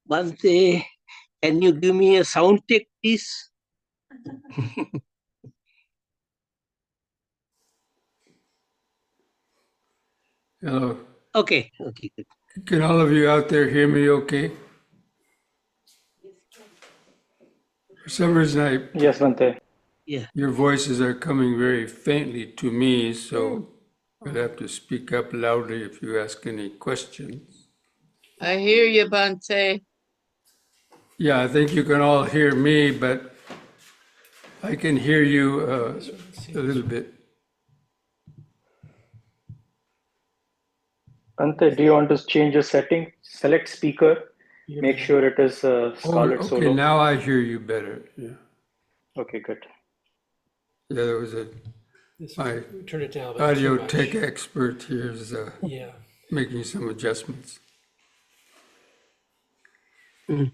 Bhante, can you give me a sound check, please? Hello. Okay, good. Can all of you out there hear me okay? For some reason, Yes, Bhante. Yeah. your voices are coming very faintly to me, so you'll have to speak up loudly if you ask any questions. I hear you, Bhante. Yeah, I think you can all hear me, but I can hear you a little bit. Bhante, do you want to change your setting? Select speaker. Make sure it is Scarlett Okay, Solo. now I hear you better. Yeah, Okay, good. yeah, there was my Turn it down. audio tech expert here is Yeah. making some adjustments. Mm.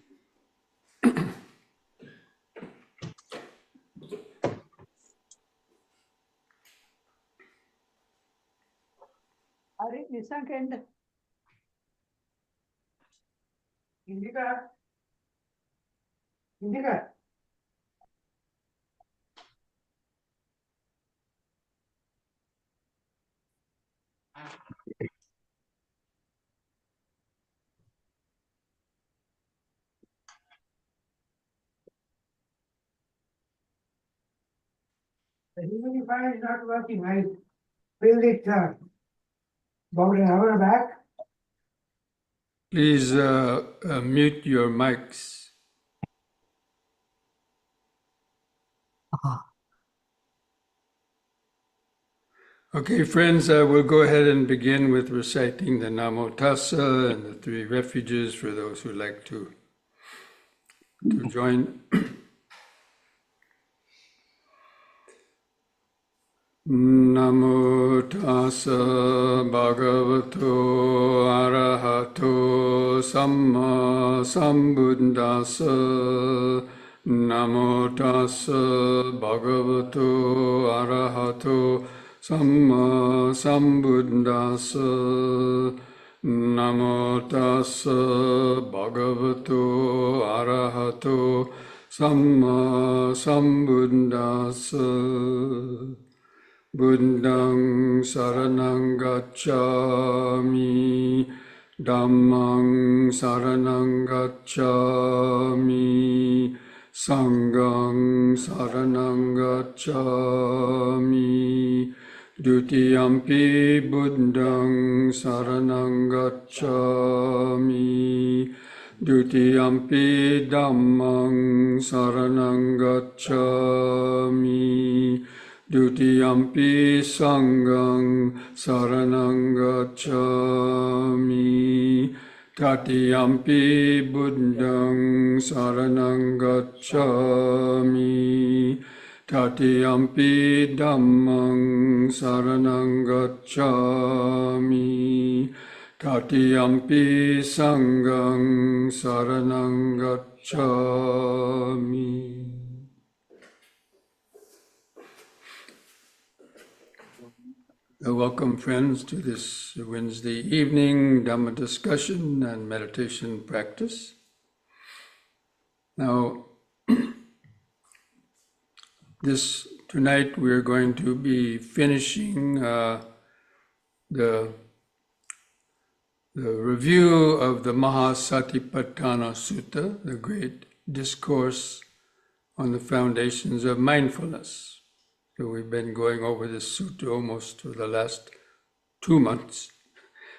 The humidifier is not working. I filled it about an hour back. Please mute your mics. Okay, friends, we'll go ahead and begin with reciting the Namo Tassa and the three refuges for those who like to join. Namo Tassa Bhagavato Arahato Samma Sambuddhassa. Namo Tassa Bhagavato Arahato Samma Sambuddhassa. Namo Tassa Bhagavato Arahato Samma Sambuddhassa. Buddhang saranang gacchami, Dhammang saranang gacchami, Sanghang saranang gacchami, Dutiyampi Buddhang saranang gacchami, Dutiyampi Dhammang saranang gacchami, Dutiyampi Sanghang saranang gacchami, Tatiyampi Buddhang saranang gacchami, Tatiyampi Dhammang saranang gacchami, Tatiyampi Sanghang saranang gacchami. Welcome, friends, to this Wednesday evening Dhamma discussion and meditation practice. Now, tonight we're going to be finishing the review of the Mahasatipatthana Sutta, the great discourse on the foundations of mindfulness. So we've been going over this sutta almost for the last 2 months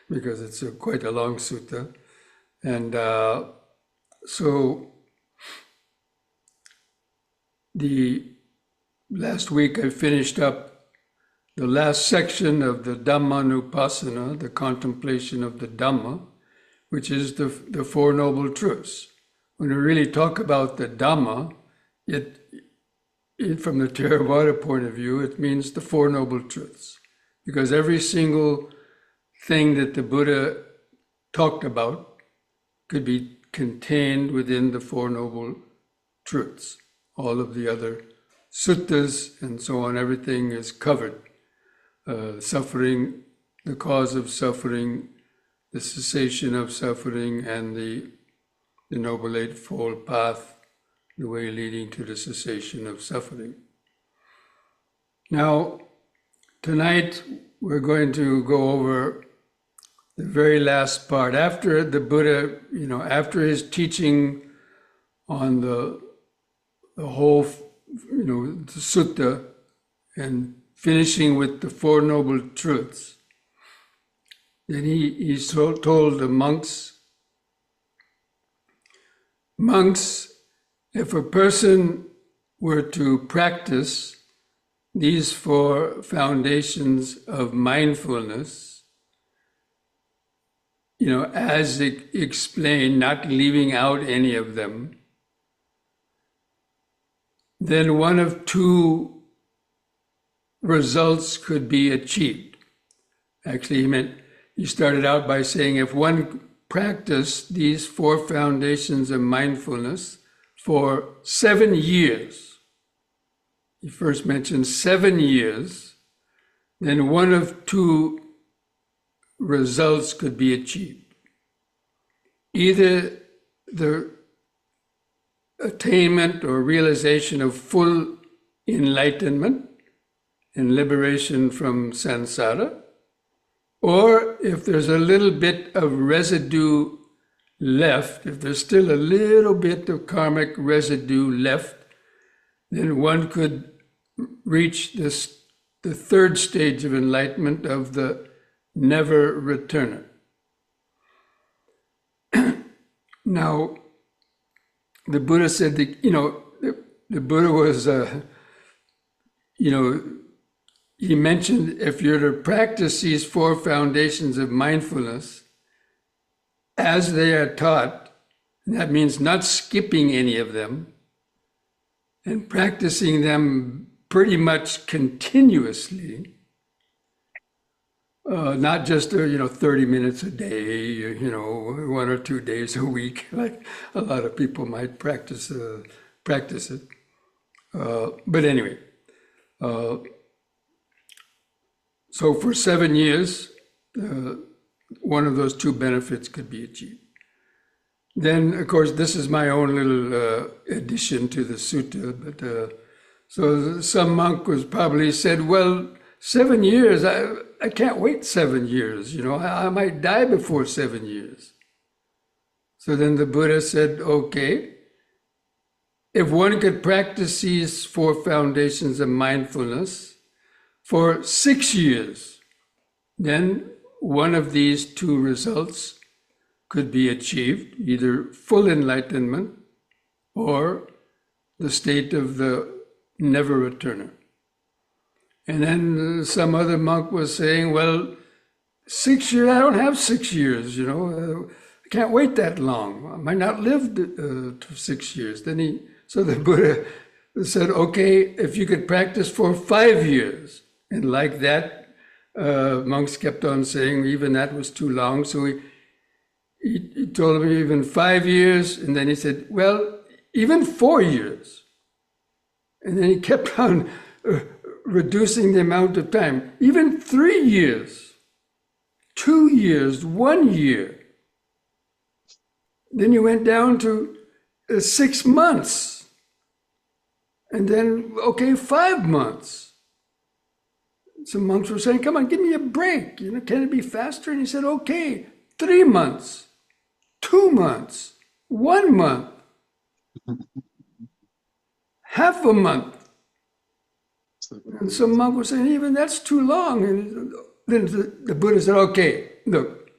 because it's quite a long sutta. And so last week I finished up the last section of the Dhammanupassana, the contemplation of the Dhamma, which is the Four Noble Truths. When we really talk about the Dhamma, from the Theravada point of view, it means the Four Noble Truths. Because every single thing that the Buddha talked about could be contained within the Four Noble Truths. All of the other suttas and so on, everything is covered. Suffering, the cause of suffering, the cessation of suffering, and the the Noble Eightfold Path, the way leading to the cessation of suffering. Now, tonight we're going to go over the very last part. After the Buddha, after his teaching on the whole, the sutta, and finishing with the Four Noble Truths, then he told the monks, if a person were to practice these four foundations of mindfulness, as explained, not leaving out any of them, then one of two results could be achieved. Actually, he started out by saying if one practiced these four foundations of mindfulness for 7 years, he first mentioned 7 years, then one of two results could be achieved. Either the attainment or realization of full enlightenment and liberation from samsara, or if there's a little bit of residue left, if there's still a little bit of karmic residue left, then one could reach the third stage of enlightenment of the never returner. Now, the Buddha said that, the Buddha was, he mentioned if you're to practice these four foundations of mindfulness as they are taught, that means not skipping any of them, and practicing them pretty much continuously, not just 30 minutes a day, 1 or 2 days a week, like a lot of people might practice it. But anyway, so for 7 years, one of those two benefits could be achieved. Then, of course, this is my own little addition to the sutta, but so some monk was probably said, well, 7 years, I can't wait 7 years, I might die before 7 years. So then the Buddha said, okay, if one could practice these four foundations of mindfulness for 6 years, then one of these two results could be achieved, either full enlightenment or the state of the never returner. And then some other monk was saying, well, 6 years, I don't have 6 years, I can't wait that long. I might not live to 6 years. So the Buddha said, okay, if you could practice for 5 years. And like that, monks kept on saying even that was too long. So he told me even 5 years. And then he said, well, even 4 years. And then he kept on reducing the amount of time, even 3 years, 2 years, 1 year. Then he went down to 6 months. And then, okay, 5 months. Some monks were saying, come on, give me a break. Can it be faster? And he said, okay, 3 months, 2 months, 1 month, half a month. And some monk was saying, even that's too long. And then the Buddha said, okay, look,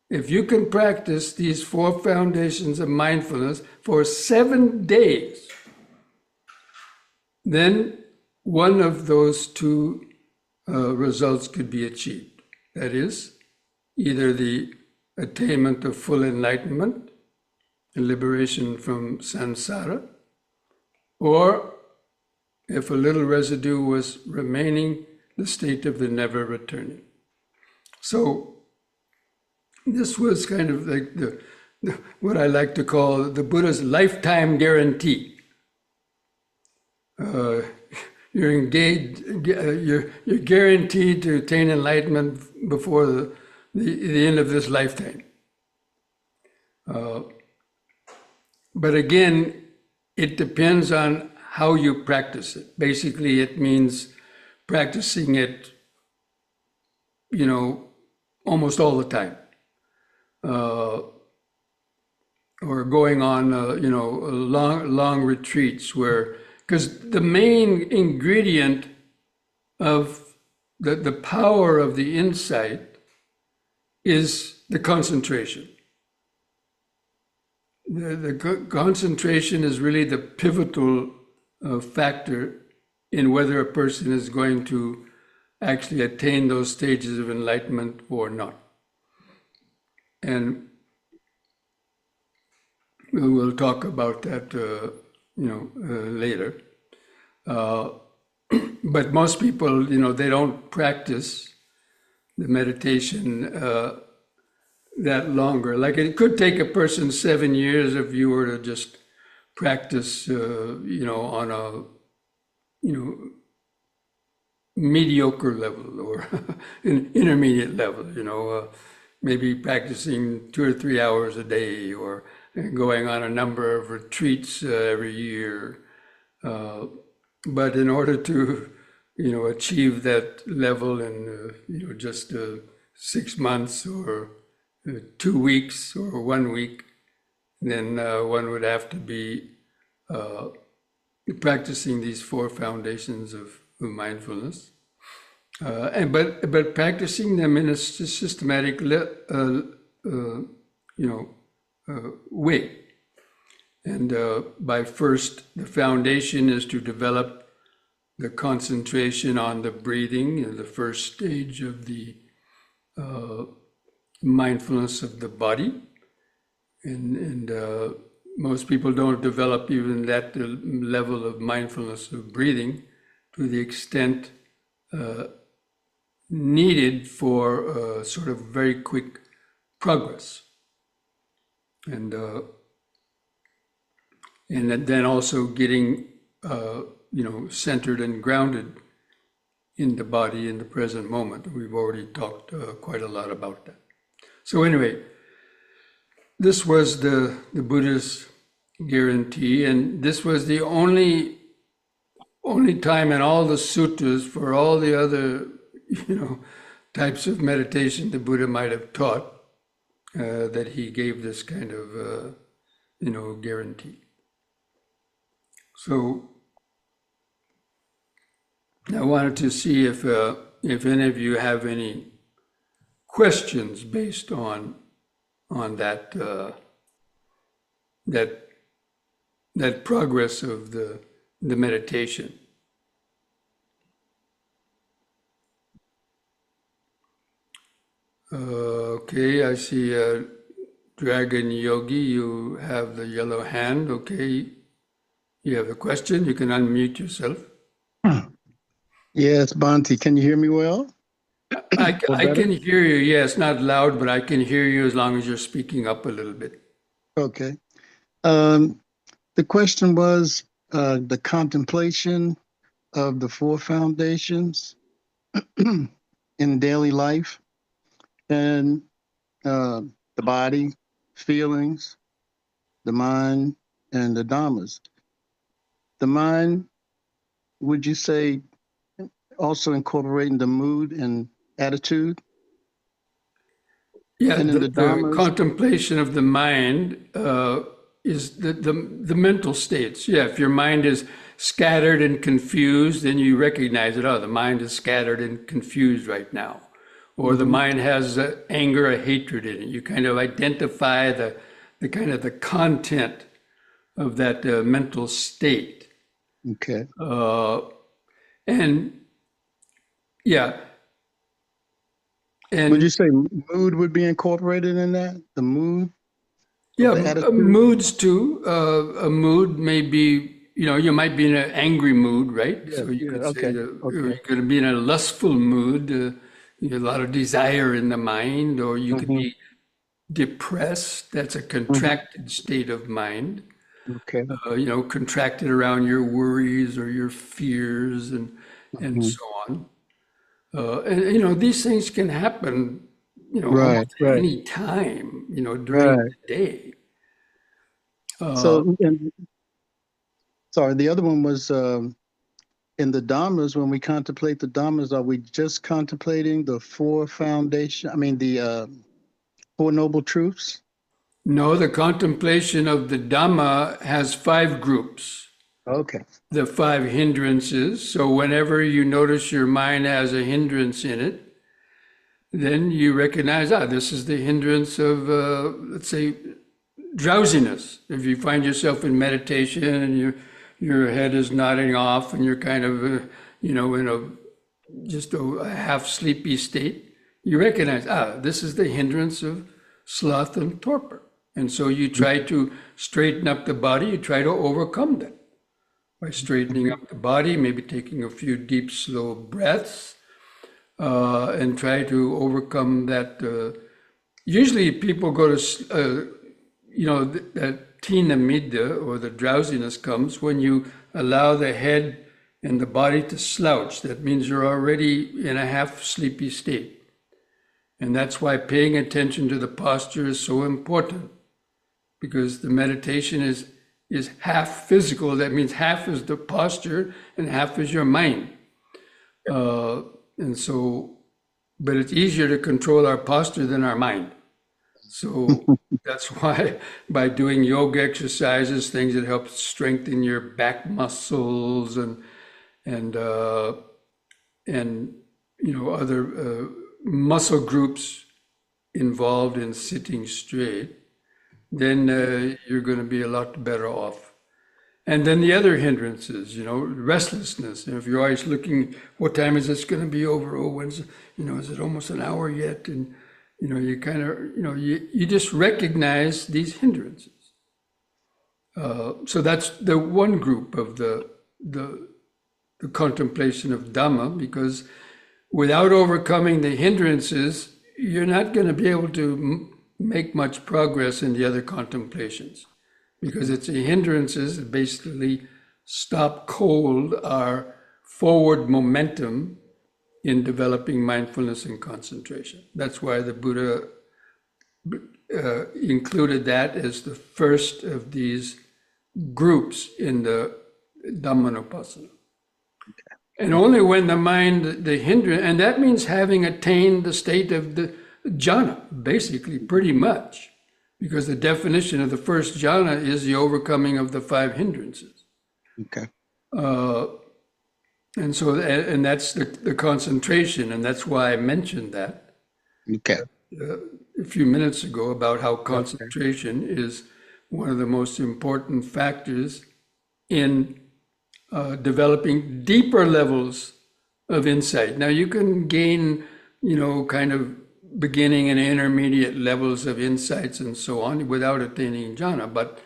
if you can practice these four foundations of mindfulness for 7 days, then one of those two results could be achieved. That is, either the attainment of full enlightenment and liberation from samsara, or if a little residue was remaining, the state of the never returning. So this was kind of like what I like to call the Buddha's lifetime guarantee. You're engaged, you're guaranteed to attain enlightenment before the end of this lifetime. But again, it depends on how you practice it. Basically, it means practicing it, almost all the time. Or going on, long retreats because the main ingredient of the power of the insight is the concentration. The concentration is really the pivotal factor in whether a person is going to actually attain those stages of enlightenment or not. And we'll talk about that, later. But most people, they don't practice the meditation that longer. Like it could take a person 7 years if you were to just practice, on a, mediocre level or an intermediate level, maybe practicing 2 or 3 hours a day or going on a number of retreats every year. But in order to, achieve that level in, just 6 months or 2 weeks or 1 week, then one would have to be practicing these 4 foundations of mindfulness, but practicing them in a systematic, way. And by first, the foundation is to develop the concentration on the breathing, the first stage of the mindfulness of the body. And most people don't develop even that level of mindfulness of breathing to the extent needed for sort of very quick progress. And then also getting, centered and grounded in the body in the present moment. We've already talked quite a lot about that. So anyway, this was the Buddha's guarantee, and this was the only time in all the sutras for all the other, types of meditation the Buddha might have taught that he gave this kind of, guarantee. So I wanted to see if any of you have any questions based on that that progress of the meditation. Okay, I see Dragon Yogi, you have the yellow hand. Okay, you have a question, you can unmute yourself. Yes, Bhante, can you hear me well? I can hear you, yes, not loud, but I can hear you as long as you're speaking up a little bit. Okay. The question was the contemplation of the 4 foundations in daily life and the body, feelings, the mind, and the dhammas. The mind, would you say, also incorporating the mood and attitude? Yeah, and in the dhammas, contemplation of the mind is the mental states. Yeah, if your mind is scattered and confused, then you recognize it. Oh, the mind is scattered and confused right now. Or the mind has anger or hatred in it. You kind of identify the kind of the content of that mental state. Okay. And yeah. And would you say mood would be incorporated in that? The mood? Yeah, the attitude? moods too. A mood may be, you might be in an angry mood, right? Yeah, So you yeah, could say okay, that okay. you're going to be in a lustful mood, a lot of desire in the mind, or you could be depressed. That's a contracted state of mind. Okay. Contracted around your worries or your fears and so on. And these things can happen, Right, almost at right. any time, during Right. the day. So, sorry, the other one was in the Dhammas. When we contemplate the Dhammas, are we just contemplating the four foundation? I mean, the Four Noble Truths? No, the contemplation of the Dhamma has 5 groups. Okay. The 5 hindrances. So whenever you notice your mind has a hindrance in it, then you recognize, this is the hindrance of, let's say, drowsiness. If you find yourself in meditation and your head is nodding off and you're kind of, in just a half sleepy state, you recognize, this is the hindrance of sloth and torpor. And so you try to straighten up the body, you try to overcome that by straightening up the body, maybe taking a few deep, slow breaths, and try to overcome that. Usually people go to, that tina midda, or the drowsiness, comes when you allow the head and the body to slouch. That means you're already in a half sleepy state. And that's why paying attention to the posture is so important, because the meditation is half physical. That means half is the posture and half is your mind. And so, but it's easier to control our posture than our mind. So that's why by doing yoga exercises, things that help strengthen your back muscles and other muscle groups involved in sitting straight, then you're going to be a lot better off. And then the other hindrances, restlessness. If you're always looking, what time is this going to be over? Oh, when's, is it almost an hour yet? And, you kind of, you just recognize these hindrances. So that's the one group of the contemplation of Dhamma, because without overcoming the hindrances, you're not going to be able to make much progress in the other contemplations, because it's the hindrances that basically stop cold our forward momentum in developing mindfulness and concentration. That's why the Buddha included that as the first of these groups in the Dhammanupassana. And only when the mind, the hindrance, and that means having attained the state of the jhana, basically, pretty much, because the definition of the first jhana is the overcoming of the 5 hindrances. Okay. And so, and that's the concentration, and that's why I mentioned that Okay. a few minutes ago about how concentration is one of the most important factors in developing deeper levels of insight. Now you can gain, kind of beginning and intermediate levels of insights and so on without attaining jhana, but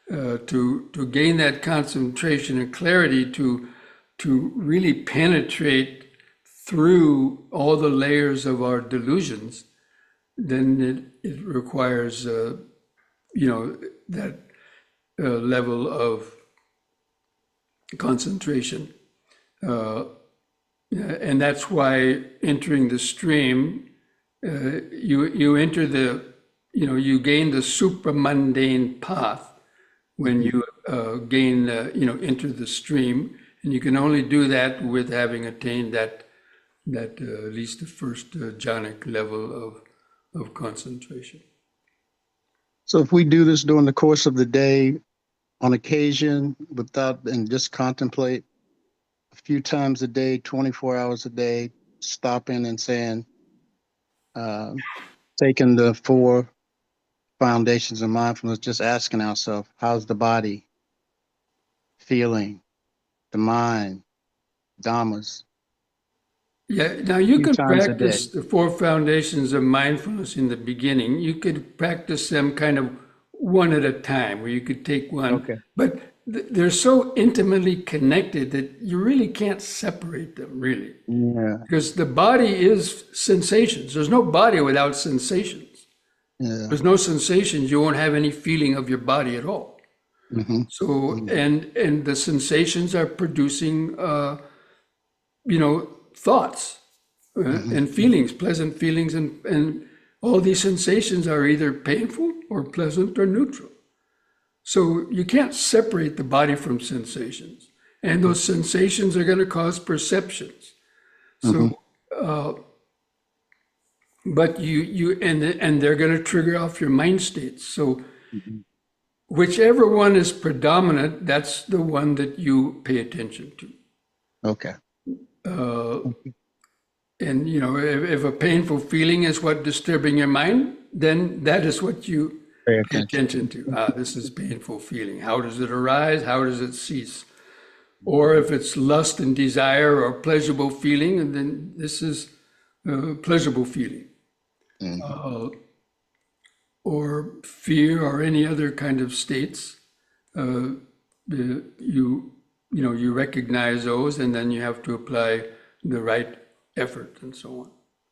to gain that concentration and clarity to really penetrate through all the layers of our delusions, then it requires, that level of concentration. And that's why entering the stream, you enter you gain the supramundane path when you enter the stream. And you can only do that with having attained that at least the first jhanic level of concentration. So if we do this during the course of the day, on occasion, and just contemplate a few times a day, 24 hours a day, stopping and saying, taking the 4 foundations of mindfulness, just asking ourselves, how's the body feeling, the mind, dhammas? Yeah, now you can times a practice the 4 foundations of mindfulness in the beginning. You could practice them kind of one at a time, where you could take one. Okay. But they're so intimately connected that you really can't separate them, really. Yeah. Because the body is sensations. There's no body without sensations. Yeah. There's no sensations, you won't have any feeling of your body at all. Mm-hmm. So, and the sensations are producing, thoughts and feelings, pleasant feelings, and all these sensations are either painful or pleasant or neutral. So you can't separate the body from sensations. And those sensations are going to cause perceptions. So, but and they're going to trigger off your mind states. So whichever one is predominant, that's the one that you pay attention to. Okay. And if a painful feeling is what disturbing your mind, then that is what you Pay pay attention. attention to. This is painful feeling. How does it arise? How does it cease? Or if it's lust and desire or pleasurable feeling, and then this is pleasurable feeling. Or fear or any other kind of states, you recognize those, and then you have to apply the right effort and so on.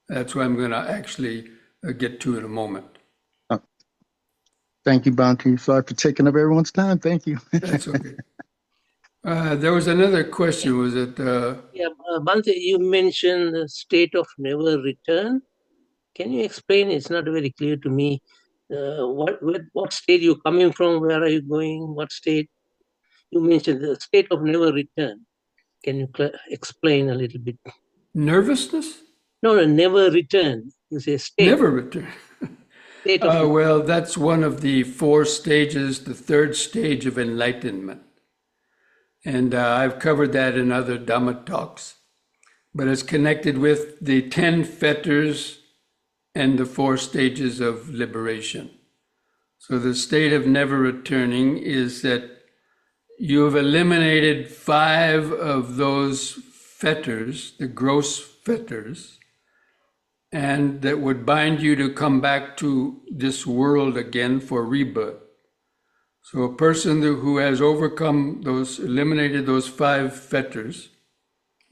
That's what I'm going to actually get to in a moment. Thank you, Bhante. Sorry for taking up everyone's time. Thank you. That's okay. There was another question. Was it? Yeah, Bhante, you mentioned the state of never return. Can you explain? It's not very clear to me. What state you're coming from? Where are you going? What state? You mentioned the state of never return. Can you explain a little bit? Nervousness? No, never return. You say state. Never return. State of Well, that's one of the 4 stages, the 3rd stage of enlightenment. And I've covered that in other Dhamma talks. But it's connected with the 10 fetters and the 4 stages of liberation. So the state of never returning is that you have eliminated 5 of those fetters, the gross fetters, and that would bind you to come back to this world again for rebirth. So a person who has eliminated those 5 fetters,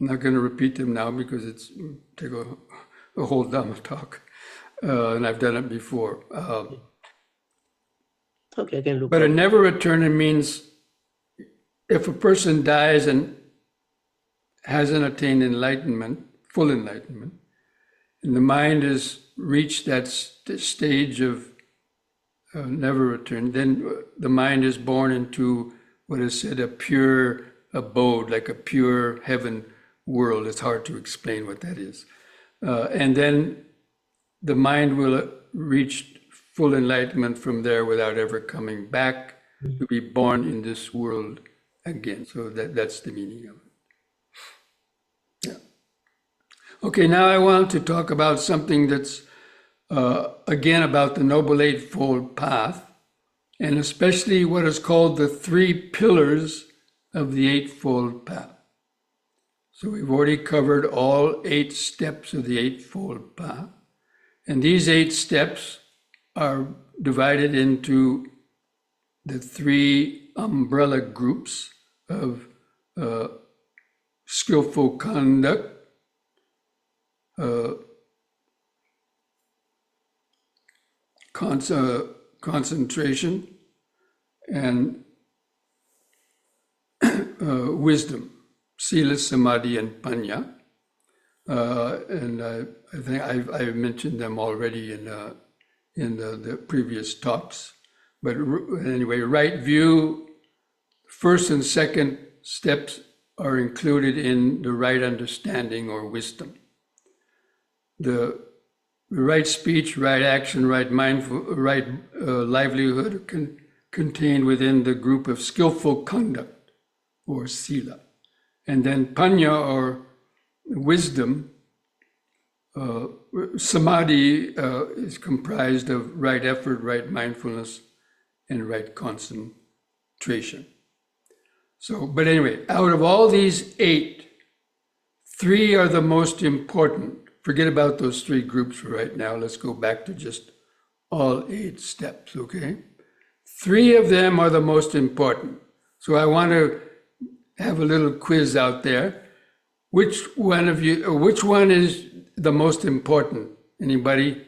I'm not going to repeat them now because it's take a whole Dhamma talk, and I've done it before. Okay, I can look. But a never returning means if a person dies and hasn't attained enlightenment, full enlightenment, and the mind has reached that stage of never return, then the mind is born into what is said a pure abode, like a pure heaven world. It's hard to explain what that is. And then the mind will reach full enlightenment from there without ever coming back to be born in this world again. So that's the meaning of it. Yeah. Okay, now I want to talk about something that's again about the Noble Eightfold Path, and especially what is called the 3 pillars of the Eightfold Path. So we've already covered all 8 steps of the Eightfold Path, and these 8 steps are divided into the 3 umbrella groups of skillful conduct, concentration, and wisdom, sila, samadhi, and panya. And I think I've mentioned them already in the previous talks. But anyway, right view, first and second steps are included in the right understanding or wisdom. The right speech, right action, right livelihood are contained within the group of skillful conduct or sila. And then panya or wisdom, samadhi is comprised of right effort, right mindfulness, and right concentration. So, but anyway, out of all these 8, 3 are the most important. Forget about those 3 groups for right now. Let's go back to just all 8 steps, okay? 3 of them are the most important. So I want to have a little quiz out there. Which one is the most important? Anybody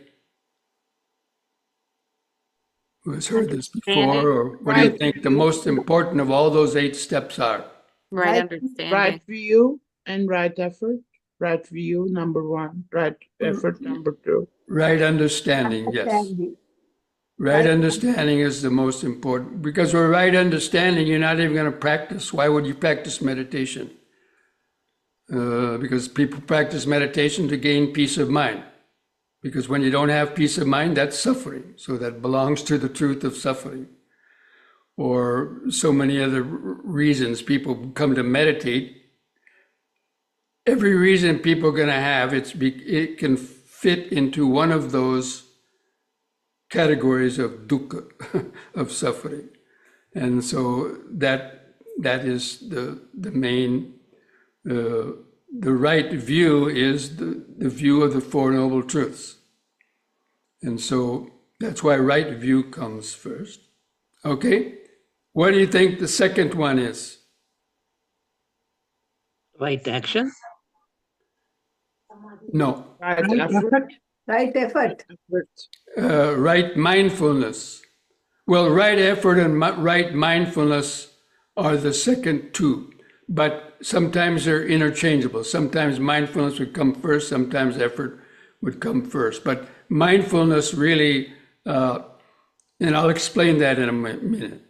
who has heard this before, or what do you think the most important of all those 8 steps are? Right understanding. Right view and right effort. Right view, number 1. Right effort, number 2. Right understanding, yes. Understanding. Right understanding is the most important, because with right understanding, you're not even going to practice. Why would you practice meditation? Because people practice meditation to gain peace of mind. Because when you don't have peace of mind, that's suffering. So that belongs to the truth of suffering. Or so many other reasons people come to meditate. Every reason people are going to have, it can fit into one of those categories of dukkha, of suffering. And so that is the main, the right view is the view of the Four Noble Truths. And so that's why right view comes first. Okay? What do you think the second one is? Right action? No. Right Right effort. effort. Right effort. Right mindfulness. Well, right effort and right mindfulness are the second two, but sometimes they're interchangeable. Sometimes mindfulness would come first, sometimes effort would come first. But mindfulness really, and I'll explain that in a minute.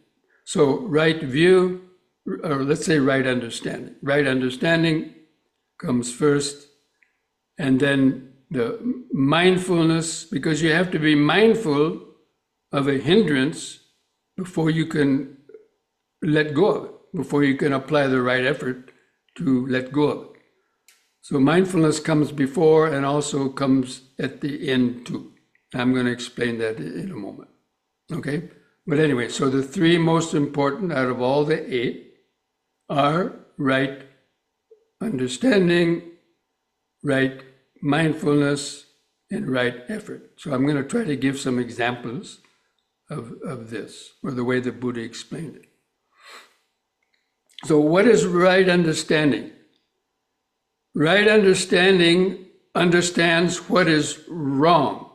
So right view, or let's say right understanding. Right understanding comes first, and then the mindfulness, because you have to be mindful of a hindrance before you can let go of it, before you can apply the right effort to let go of it. So mindfulness comes before and also comes at the end too. I'm going to explain that in a moment. Okay? But anyway, so the three most important out of all the 8 are right understanding, right mindfulness, and right effort. So I'm going to try to give some examples of this, or the way the Buddha explained it. So what is right understanding? Right understanding understands what is wrong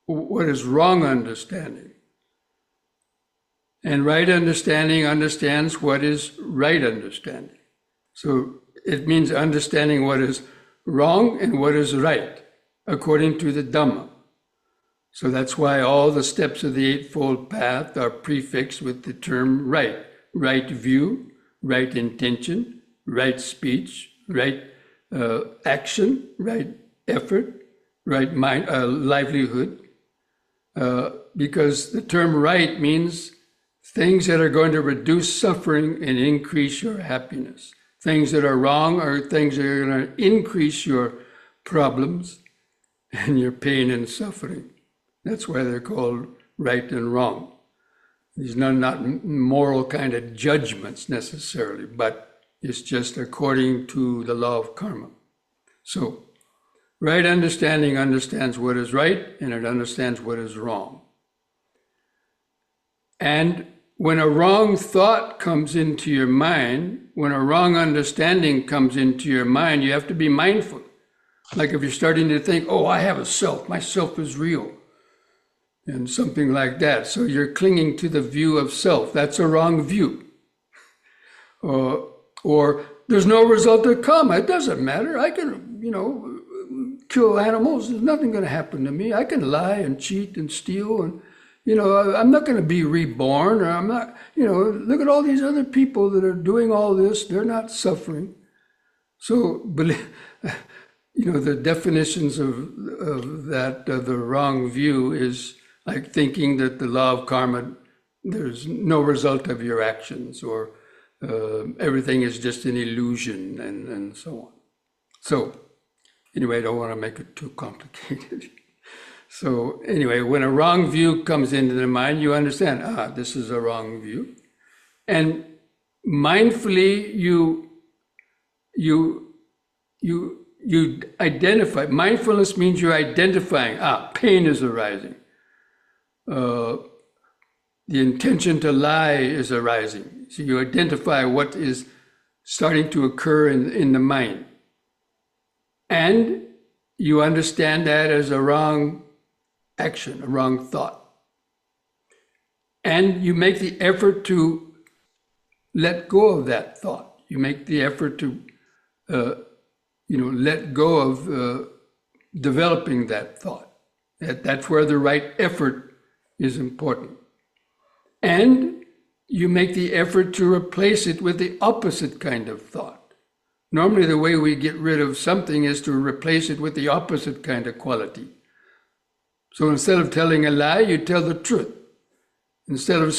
understanding. And right understanding understands what is right understanding. So it means understanding what is wrong and what is right, according to the Dhamma. So that's why all the steps of the Eightfold Path are prefixed with the term right. Right view, right intention, right speech, right action, right effort, right mind, livelihood. Because the term right means things that are going to reduce suffering and increase your happiness. Things that are wrong are things that are going to increase your problems and your pain and suffering. That's why they're called right and wrong. These are not moral kind of judgments necessarily, but it's just according to the law of karma. So, right understanding understands what is right and it understands what is wrong. And when a wrong thought comes into your mind, when a wrong understanding comes into your mind, you have to be mindful. Like if you're starting to think, oh, I have a self, my self is real, and something like that. So you're clinging to the view of self. That's a wrong view. Or there's no result to karma. It doesn't matter. I can, kill animals. There's nothing going to happen to me. I can lie and cheat and steal and, I'm not going to be reborn, or I'm not, look at all these other people that are doing all this. They're not suffering. So, the definitions of that, the wrong view is like thinking that the law of karma, there's no result of your actions, or everything is just an illusion, and so on. So, anyway, I don't want to make it too complicated. So anyway, when a wrong view comes into the mind, you understand, this is a wrong view. And mindfully, you identify. Mindfulness means you're identifying, pain is arising. The intention to lie is arising. So you identify what is starting to occur in the mind. And you understand that as a wrong action, a wrong thought. And you make the effort to let go of that thought. You make the effort to, let go of developing that thought. That's where the right effort is important. And you make the effort to replace it with the opposite kind of thought. Normally, the way we get rid of something is to replace it with the opposite kind of quality. So instead of telling a lie, you tell the truth. Instead of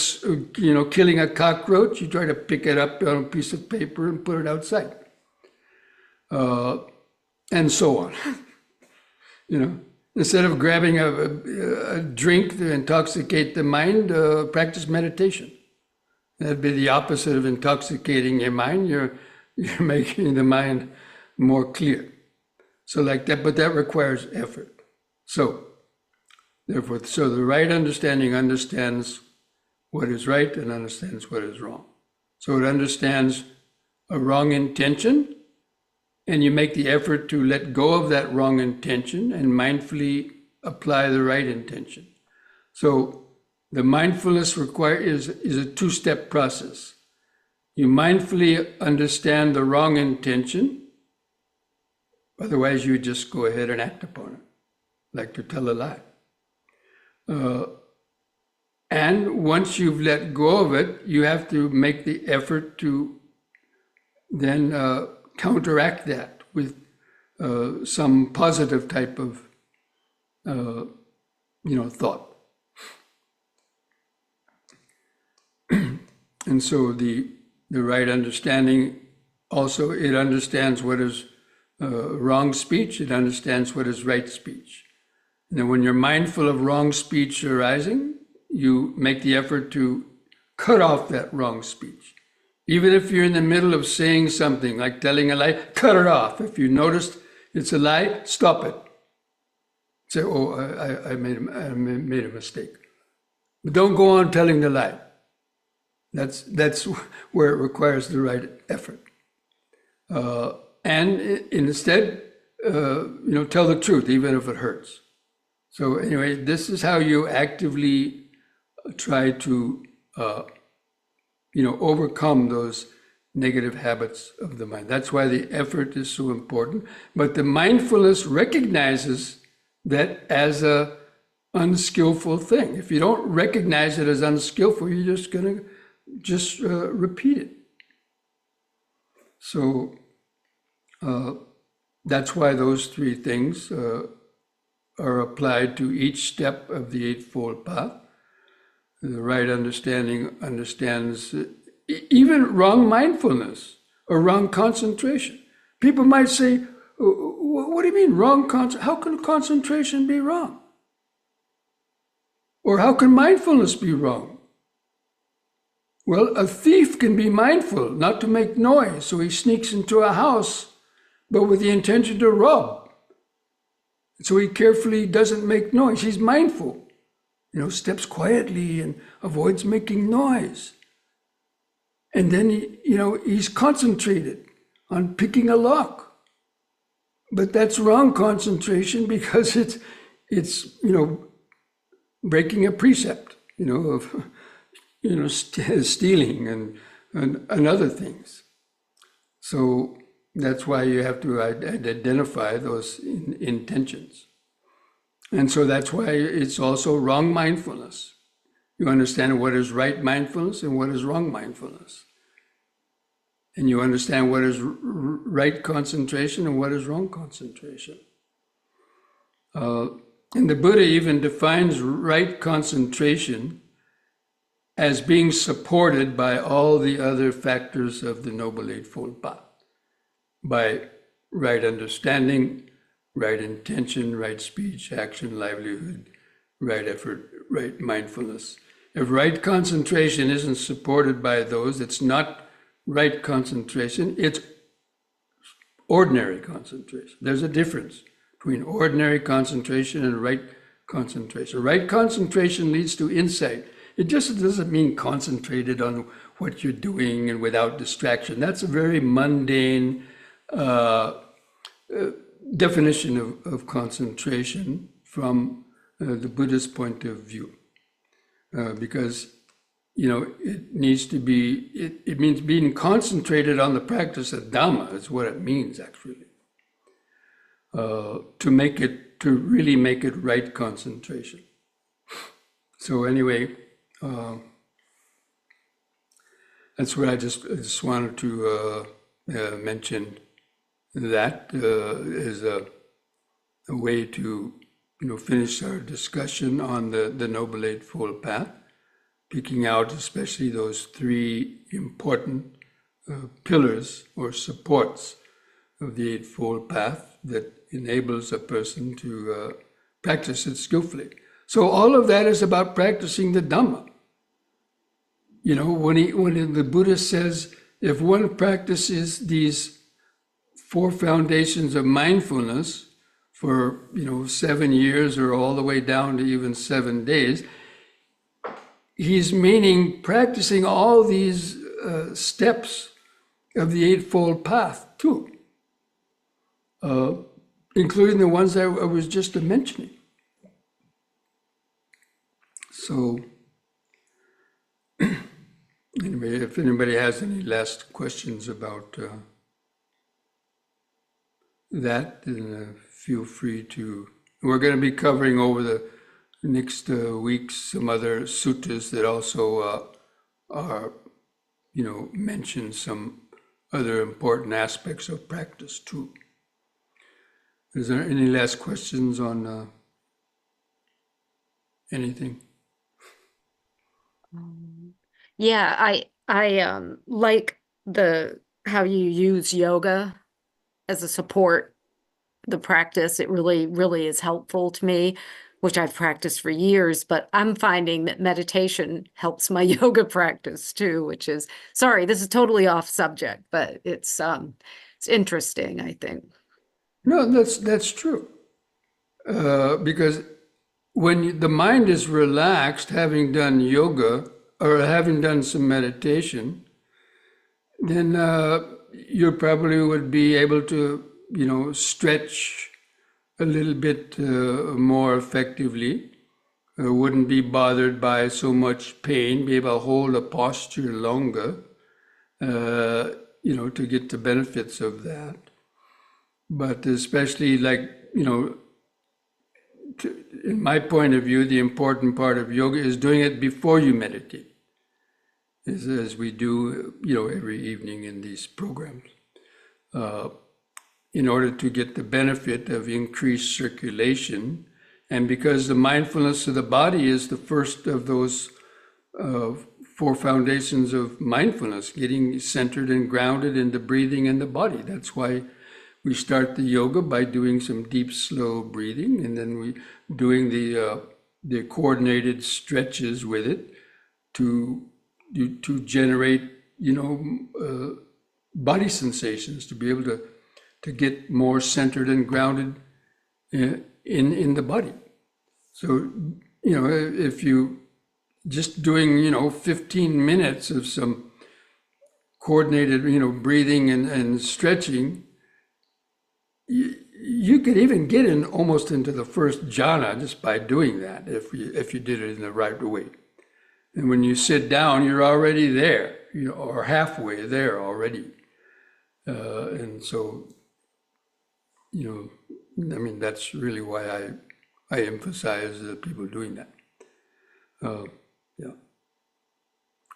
killing a cockroach, you try to pick it up on a piece of paper and put it outside, and so on. Instead of grabbing a drink to intoxicate the mind, practice meditation. That'd be the opposite of intoxicating your mind. You're making the mind more clear. So like that, but that requires effort. So therefore, the right understanding understands what is right and understands what is wrong. So it understands a wrong intention, and you make the effort to let go of that wrong intention and mindfully apply the right intention. So the mindfulness is a two-step process. You mindfully understand the wrong intention, otherwise you just go ahead and act upon it, like to tell a lie. And once you've let go of it, you have to make the effort to then counteract that with some positive type of thought. And so the right understanding also, it understands what is wrong speech, it understands what is right speech. And then when you're mindful of wrong speech arising, you make the effort to cut off that wrong speech. Even if you're in the middle of saying something, like telling a lie, cut it off. If you noticed it's a lie, stop it. Say, oh, I made a mistake. But don't go on telling the lie. That's where it requires the right effort. And instead, tell the truth, even if it hurts. So anyway, this is how you actively try to, overcome those negative habits of the mind. That's why the effort is so important. But the mindfulness recognizes that as a unskillful thing. If you don't recognize it as unskillful, you're just going to repeat it. So that's why those three things are applied to each step of the Eightfold Path. The right understanding understands even wrong mindfulness or wrong concentration. People might say, what do you mean wrong concentration? How can concentration be wrong? Or how can mindfulness be wrong? Well, a thief can be mindful not to make noise, so he sneaks into a house, but with the intention to rob. So he carefully doesn't make noise. He's mindful, steps quietly and avoids making noise. And then he's concentrated on picking a lock. But that's wrong concentration because it's breaking a precept, of stealing and other things. So that's why you have to identify those intentions. And so that's why it's also wrong mindfulness. You understand what is right mindfulness and what is wrong mindfulness. And you understand what is right concentration and what is wrong concentration. And the Buddha even defines right concentration as being supported by all the other factors of the Noble Eightfold Path. By right understanding, right intention, right speech, action, livelihood, right effort, right mindfulness. If right concentration isn't supported by those, it's not right concentration, it's ordinary concentration. There's a difference between ordinary concentration and right concentration. Right concentration leads to insight. It just doesn't mean concentrated on what you're doing and without distraction. That's a very mundane definition of concentration from the Buddhist point of view. Because, it needs to be, it means being concentrated on the practice of Dhamma is what it means, actually. To really make it right concentration. So anyway, that's what I just wanted to mention. That is a way to finish our discussion on the Noble Eightfold Path, picking out especially those three important pillars or supports of the Eightfold Path that enables a person to practice it skillfully. So all of that is about practicing the Dhamma. When the Buddha says, if one practices these four foundations of mindfulness for 7 years or all the way down to even 7 days, he's meaning practicing all these steps of the Eightfold Path too, including the ones I was just mentioning. So anyway, if anybody has any last questions about that, then feel free to. We're going to be covering over the next weeks some other suttas that also are, mention some other important aspects of practice too. Is there any last questions on anything? Yeah, I like how you use yoga as a support, the practice. It really is helpful to me, which I've practiced for years, but I'm finding that meditation helps my yoga practice too, which is, sorry, this is totally off subject, but it's interesting, I think. No, that's true. Because when the mind is relaxed, having done yoga or having done some meditation, then you probably would be able to, stretch a little bit more effectively. Wouldn't be bothered by so much pain, be able to hold a posture longer, to get the benefits of that. But especially in my point of view, the important part of yoga is doing it before you meditate, as we do, every evening in these programs, in order to get the benefit of increased circulation. And because the mindfulness of the body is the first of those four foundations of mindfulness, getting centered and grounded in the breathing and the body. That's why we start the yoga by doing some deep, slow breathing, and then we doing the coordinated stretches with it to generate, body sensations, to be able to get more centered and grounded in the body. So, if you just doing, 15 minutes of some coordinated, breathing and stretching, you could even get almost into the first jhana just by doing that, if you did it in the right way. And when you sit down, you're already there, or halfway there already. And so, that's really why I emphasize people doing that. Yeah.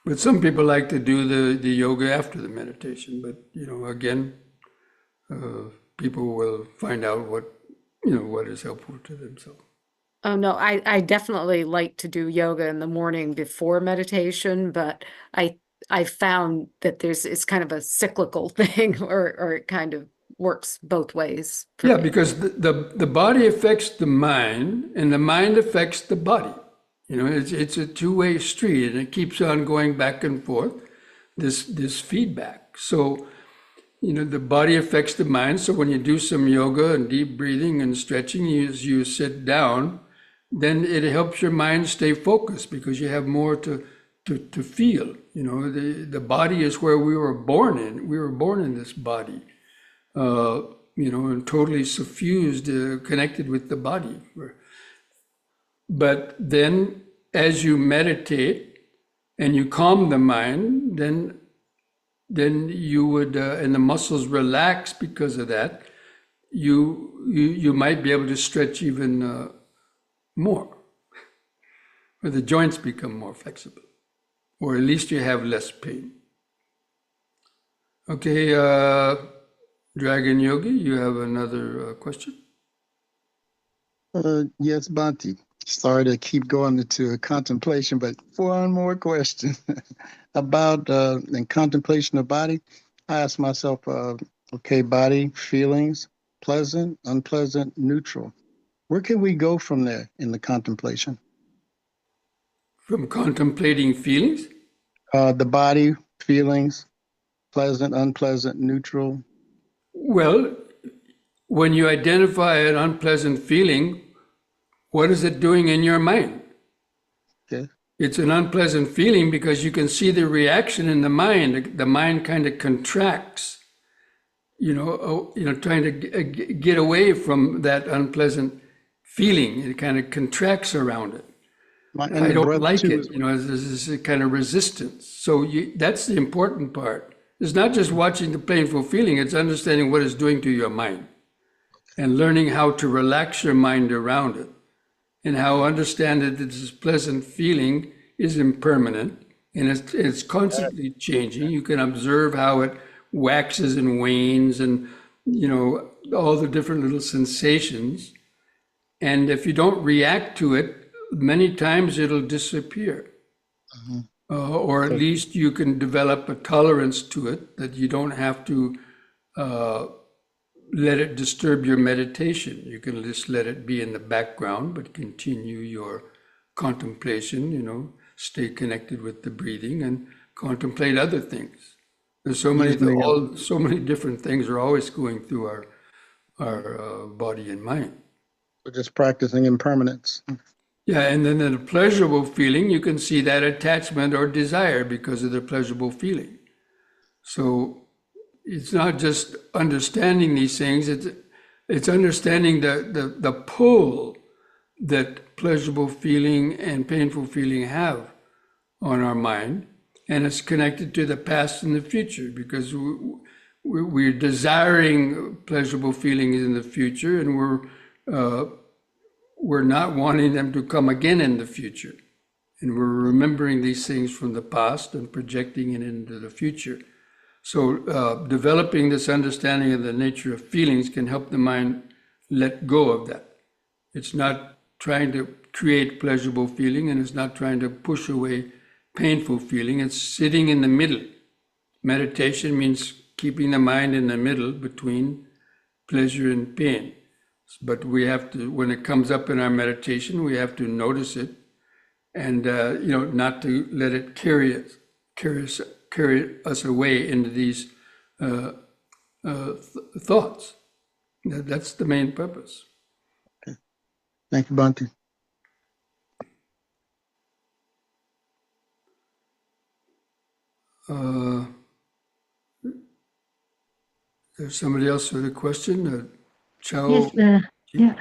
But some people like to do the yoga after the meditation, but, again, people will find out what is helpful to themselves. Oh, no, I definitely like to do yoga in the morning before meditation, but I found that it's kind of a cyclical thing, or it kind of works both ways for Yeah, me. because the body affects the mind and the mind affects the body. It's a two-way street, and it keeps on going back and forth, this feedback. So, the body affects the mind. So when you do some yoga and deep breathing and stretching, as you sit down, then it helps your mind stay focused because you have more to feel. The body is where we were born in. We were born in this body, and totally suffused, connected with the body. But then as you meditate and you calm the mind, then you would, and the muscles relax because of that, you might be able to stretch even more. where the joints become more flexible, or at least you have less pain. Okay, Dragon Yogi, you have another question? Yes, Bhante. Sorry to keep going into contemplation, but one more question about in contemplation of body. I ask myself, okay, body, feelings, pleasant, unpleasant, neutral. Where can we go from there in the contemplation? From contemplating feelings? The body, feelings, pleasant, unpleasant, neutral. Well, when you identify an unpleasant feeling, what is it doing in your mind? Okay. It's an unpleasant feeling because you can see the reaction in the mind. The mind kind of contracts, trying to get away from that unpleasant feeling. It kind of contracts around it. And I the don't breath like too it. There's this kind of resistance. So that's the important part. It's not just watching the painful feeling, it's understanding what it's doing to your mind and learning how to relax your mind around it, and how understand that this pleasant feeling is impermanent and it's constantly changing. You can observe how it waxes and wanes and, all the different little sensations. And if you don't react to it, many times it'll disappear. Or at least you can develop a tolerance to it, that you don't have to let it disturb your meditation. You can just let it be in the background, but continue your contemplation, stay connected with the breathing and contemplate other things. There's so many different things are always going through our body and mind. So just practicing impermanence. Yeah, and then in a pleasurable feeling, you can see that attachment or desire because of the pleasurable feeling. So it's not just understanding these things, it's understanding the pull that pleasurable feeling and painful feeling have on our mind. And it's connected to the past and the future, because we're desiring pleasurable feelings in the future, and we're not wanting them to come again in the future. And we're remembering these things from the past and projecting it into the future. So developing this understanding of the nature of feelings can help the mind let go of that. It's not trying to create pleasurable feeling, and it's not trying to push away painful feeling. It's sitting in the middle. Meditation means keeping the mind in the middle between pleasure and pain. But we have to, when it comes up in our meditation, we have to notice it, and not to let it carry us away into these thoughts. That's the main purpose. Thank you, Bhante. There's somebody else with a question? Chow? Yes, yeah.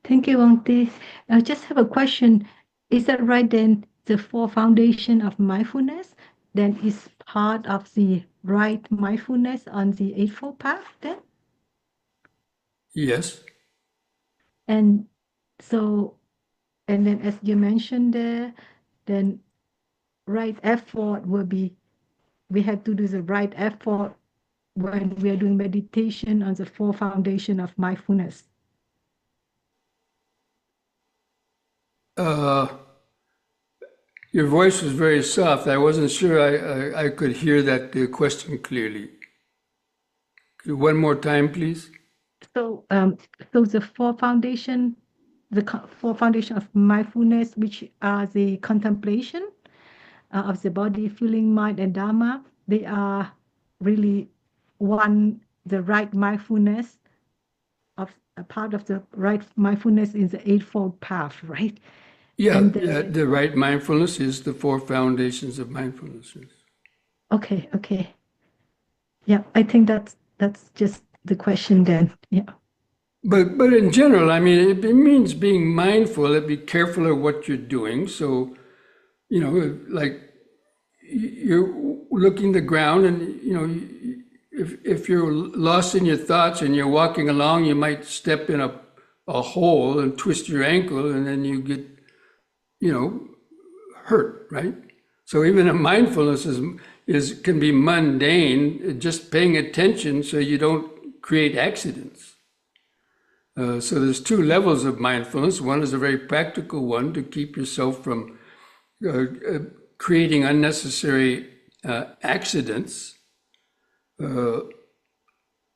Thank you, Bhante. I just have a question. Is that right then, the four foundation of mindfulness then is part of the right mindfulness on the Eightfold Path then? Yes. And so, and then as you mentioned there, then right effort will be, we have to do the right effort when we are doing meditation on the four foundation of mindfulness. Your voice was very soft. I wasn't sure I could hear that question clearly. One more time, please. So, so the four foundation of mindfulness, which are the contemplation of the body, feeling, mind, and Dharma, they are really the right mindfulness of a part of the right mindfulness in the Eightfold Path, right? Yeah, And the right mindfulness is the four foundations of mindfulness. Okay. Yeah, I think that's just the question then. Yeah. But in general, I mean, it means being mindful, be careful of what you're doing. So, like you're looking the ground, and if you're lost in your thoughts and you're walking along, you might step in a hole and twist your ankle, and then you get hurt, right? So even a mindfulness can be mundane, just paying attention so you don't create accidents. So there's two levels of mindfulness. One is a very practical one to keep yourself from creating unnecessary accidents,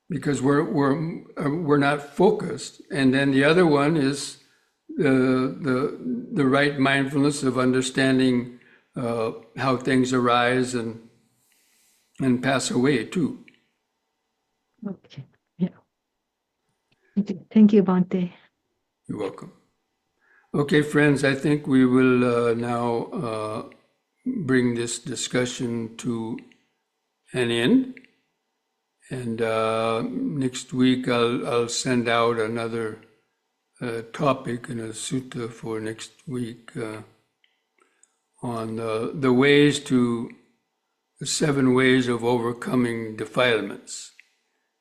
because we're not focused. And then the other one is the right mindfulness of understanding how things arise and pass away too. Okay. Yeah. Thank you, Bhante. You're welcome. Okay, friends, I think we will now bring this discussion to an end. And next week I'll send out another topic in a sutta for next week on the ways to the 7 ways of overcoming defilements.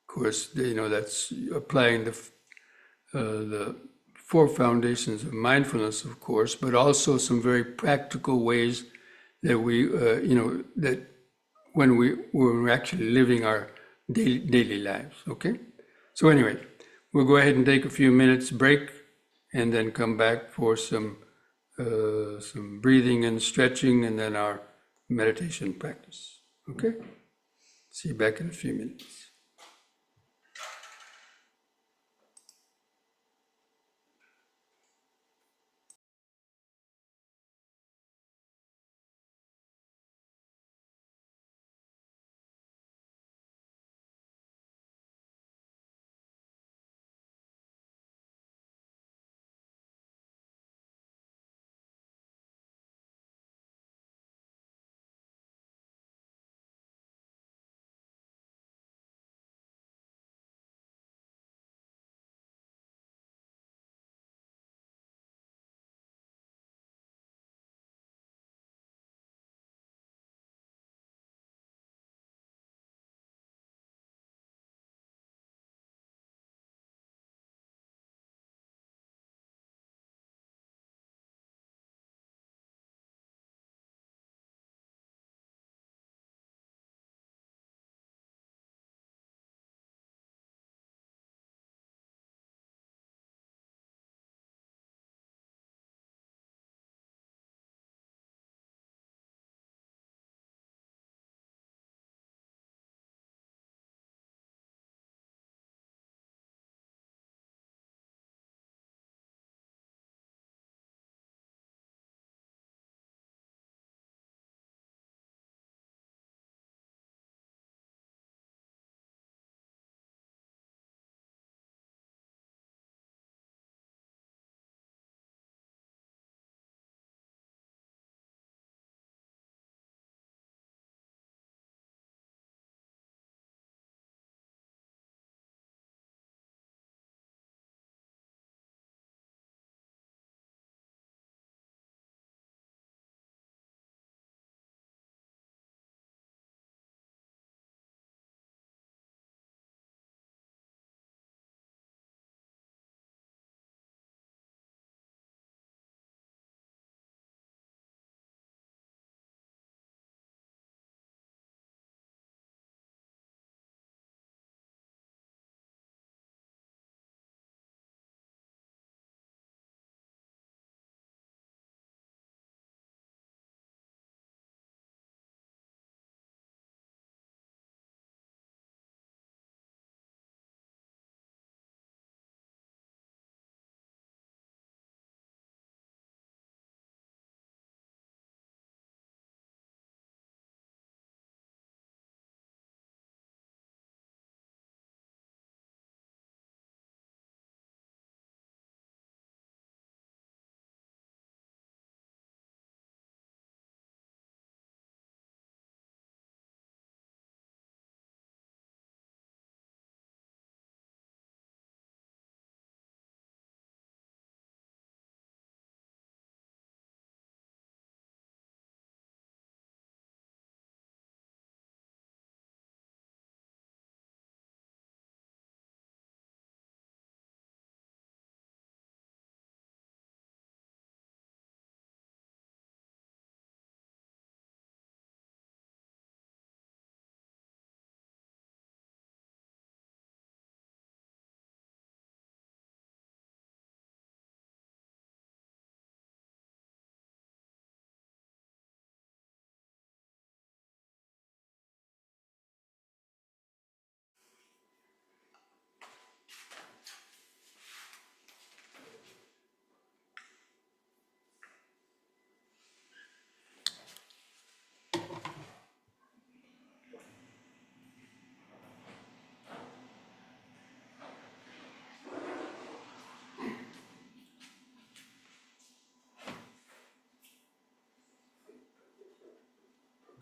Of course, that's applying the 4 foundations of mindfulness, of course, but also some very practical ways that we, that when we're actually living our daily lives. Okay. So anyway, we'll go ahead and take a few minutes break, and then come back for some breathing and stretching, and then our meditation practice. Okay. See you back in a few minutes.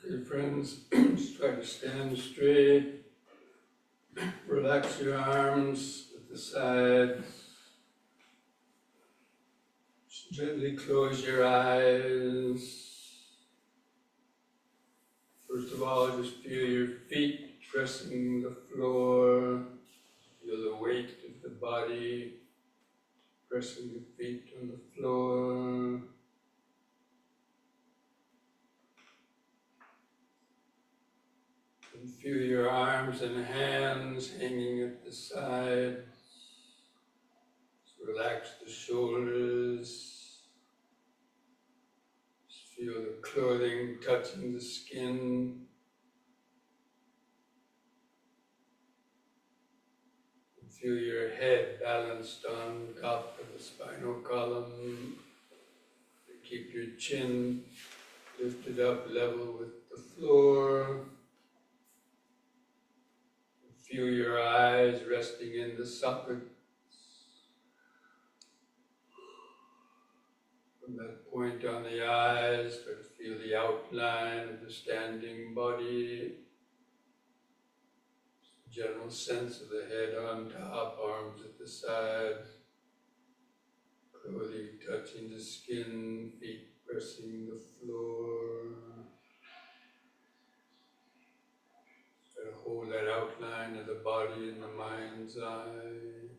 Okay, friends, just try to stand straight. Relax your arms at the sides. Just gently close your eyes. First of all, just feel your feet pressing the floor. Feel the weight of the body pressing the feet on the floor. And feel your arms and hands hanging at the sides. Relax the shoulders. Just feel the clothing touching the skin. And feel your head balanced on top of the spinal column. Keep your chin lifted up level with the floor. Feel your eyes resting in the sockets. From that point on the eyes, start to feel the outline of the standing body. General sense of the head on top, arms at the sides. Clothing touching the skin, feet pressing the floor. Try to hold that outline of the body in the mind's eye.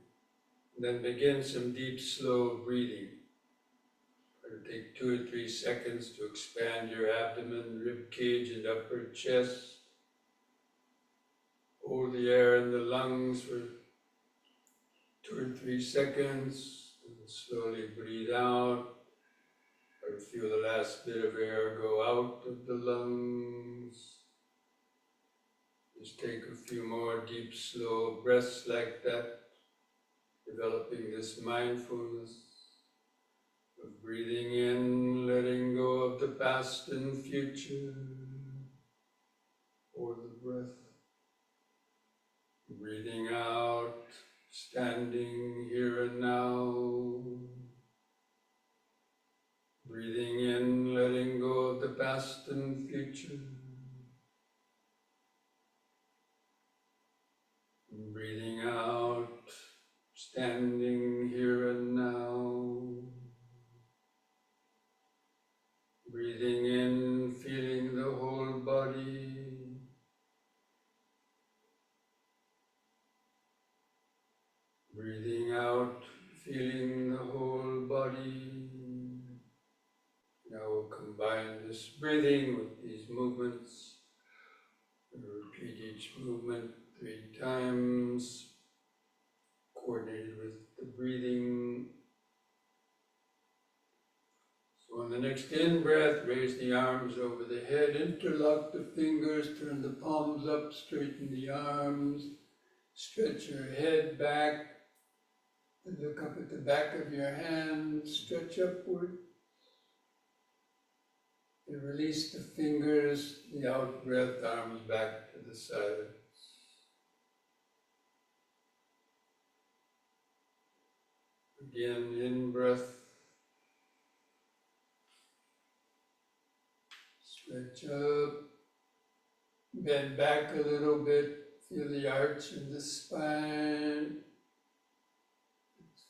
And then begin some deep, slow breathing. Try to take 2 or 3 seconds to expand your abdomen, rib cage, and upper chest. Hold the air in the lungs for 2 or 3 seconds, and slowly breathe out. Or feel the last bit of air go out of the lungs. Just take a few more deep, slow breaths like that, developing this mindfulness of breathing in, letting go of the past and future, or the breath. Breathing out, standing here and now. Breathing in, letting go of the past and future. Breathing out, standing here and now. Breathing in, feeling the whole body. Breathing out, feeling the whole body. Now we'll combine this breathing with these movements. We'll repeat each movement 3 times, coordinated with the breathing. So on the next in-breath, raise the arms over the head, interlock the fingers, turn the palms up, straighten the arms, stretch your head back, and look up at the back of your hands, stretch upward. And release the fingers, the out-breath, arms back to the sides. Again, in-breath. Stretch up, bend back a little bit, feel the arch in the spine,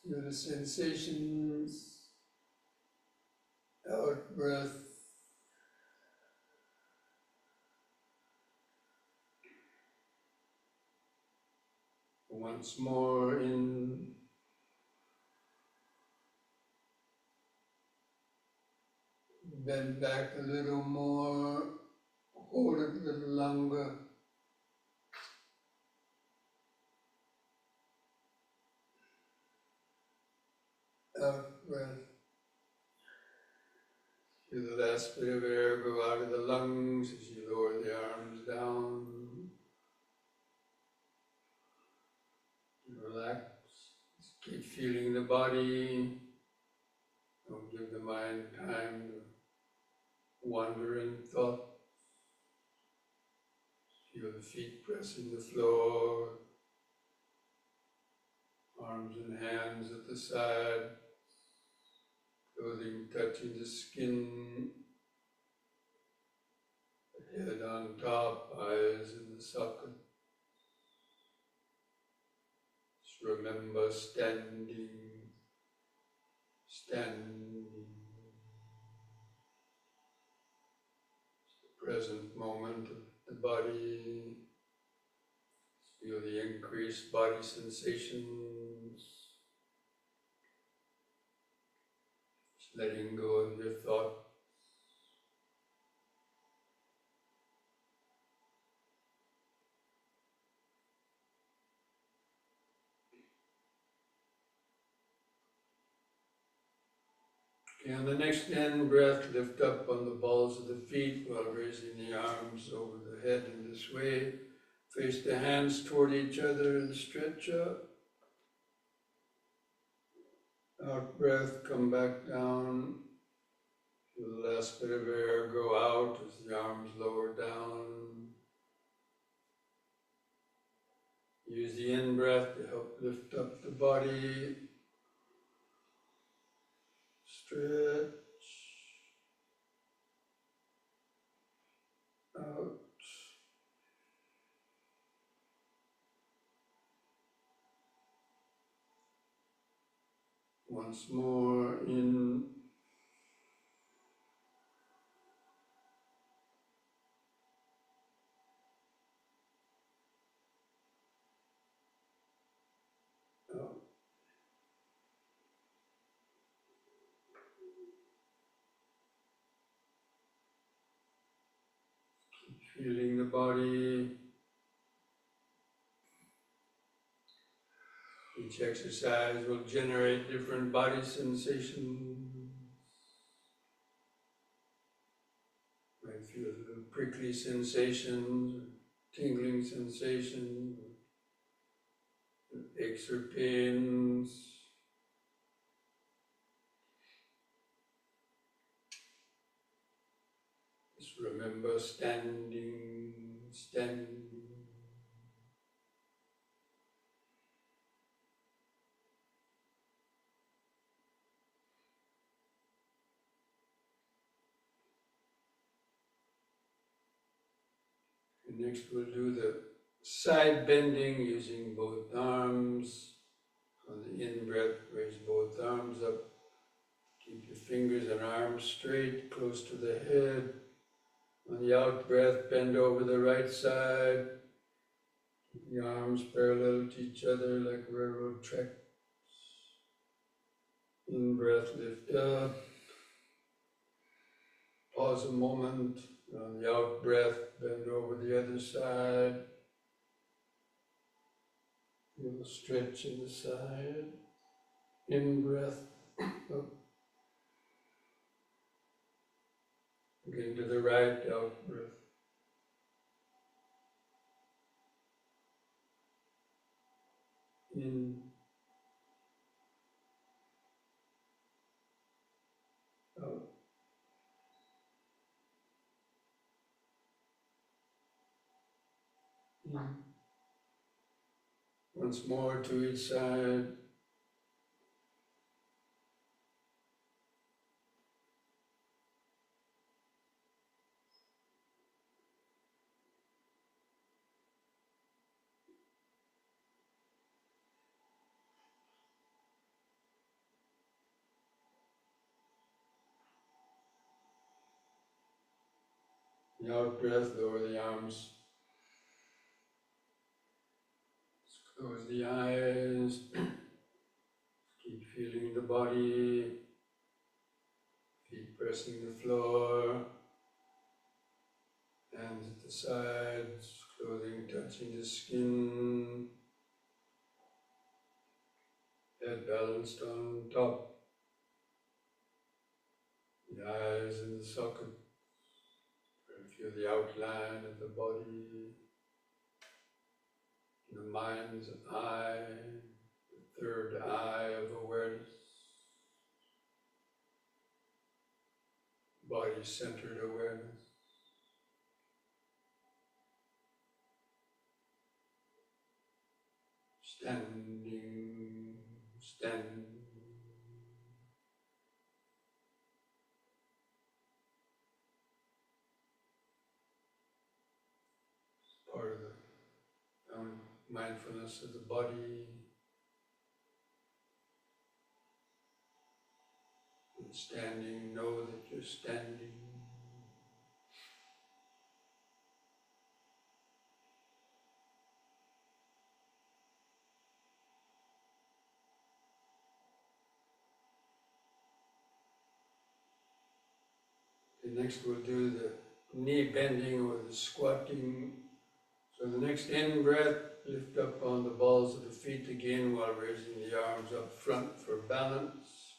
feel the sensations, out breath. Once more in, bend back a little more, hold it a little longer. Out breath. Feel the last bit of air go out of the lungs as you lower the arms down. Relax. Just keep feeling the body. Don't give the mind time to wander in thought. Feel the feet pressing the floor. Arms and hands at the side. Clothing touching the skin. Head on top, eyes in the socket. Just remember standing, standing. The present moment of the body. Feel the increased body sensations. Just letting go of your thoughts. Okay, on the next in-breath, lift up on the balls of the feet while raising the arms over the head in this way. Face the hands toward each other and stretch up. Out breath, come back down. Feel the last bit of air go out as the arms lower down. Use the in-breath to help lift up the body. Stretch. Out. Once more in. Out. Feeling the body. Each exercise will generate different body sensations. Might feel a little prickly sensations, tingling sensations, aches or pains. Just remember standing, standing. And next we'll do the side bending using both arms. On the in-breath, raise both arms up. Keep your fingers and arms straight, close to the head. On the out-breath, bend over the right side. Keep the arms parallel to each other like railroad tracks. In-breath, lift up. Pause a moment. On the out-breath, bend over the other side. Feel the stretch in the side. In-breath, up. Again to the right, out-breath. In, out. In. Once more to each side. The out-breath, lower the arms. Close the eyes. Keep feeling the body. Feet pressing the floor. Hands at the sides. Clothing touching the skin. Head balanced on top. The eyes in the socket. Feel the outline of the body. The mind's eye, the third eye of awareness. Body-centered awareness. Standing, standing. mindfulness of the body, and standing, know that you're standing. And next we'll do the knee bending or the squatting. So the next in breath, lift up on the balls of the feet again while raising the arms up front for balance.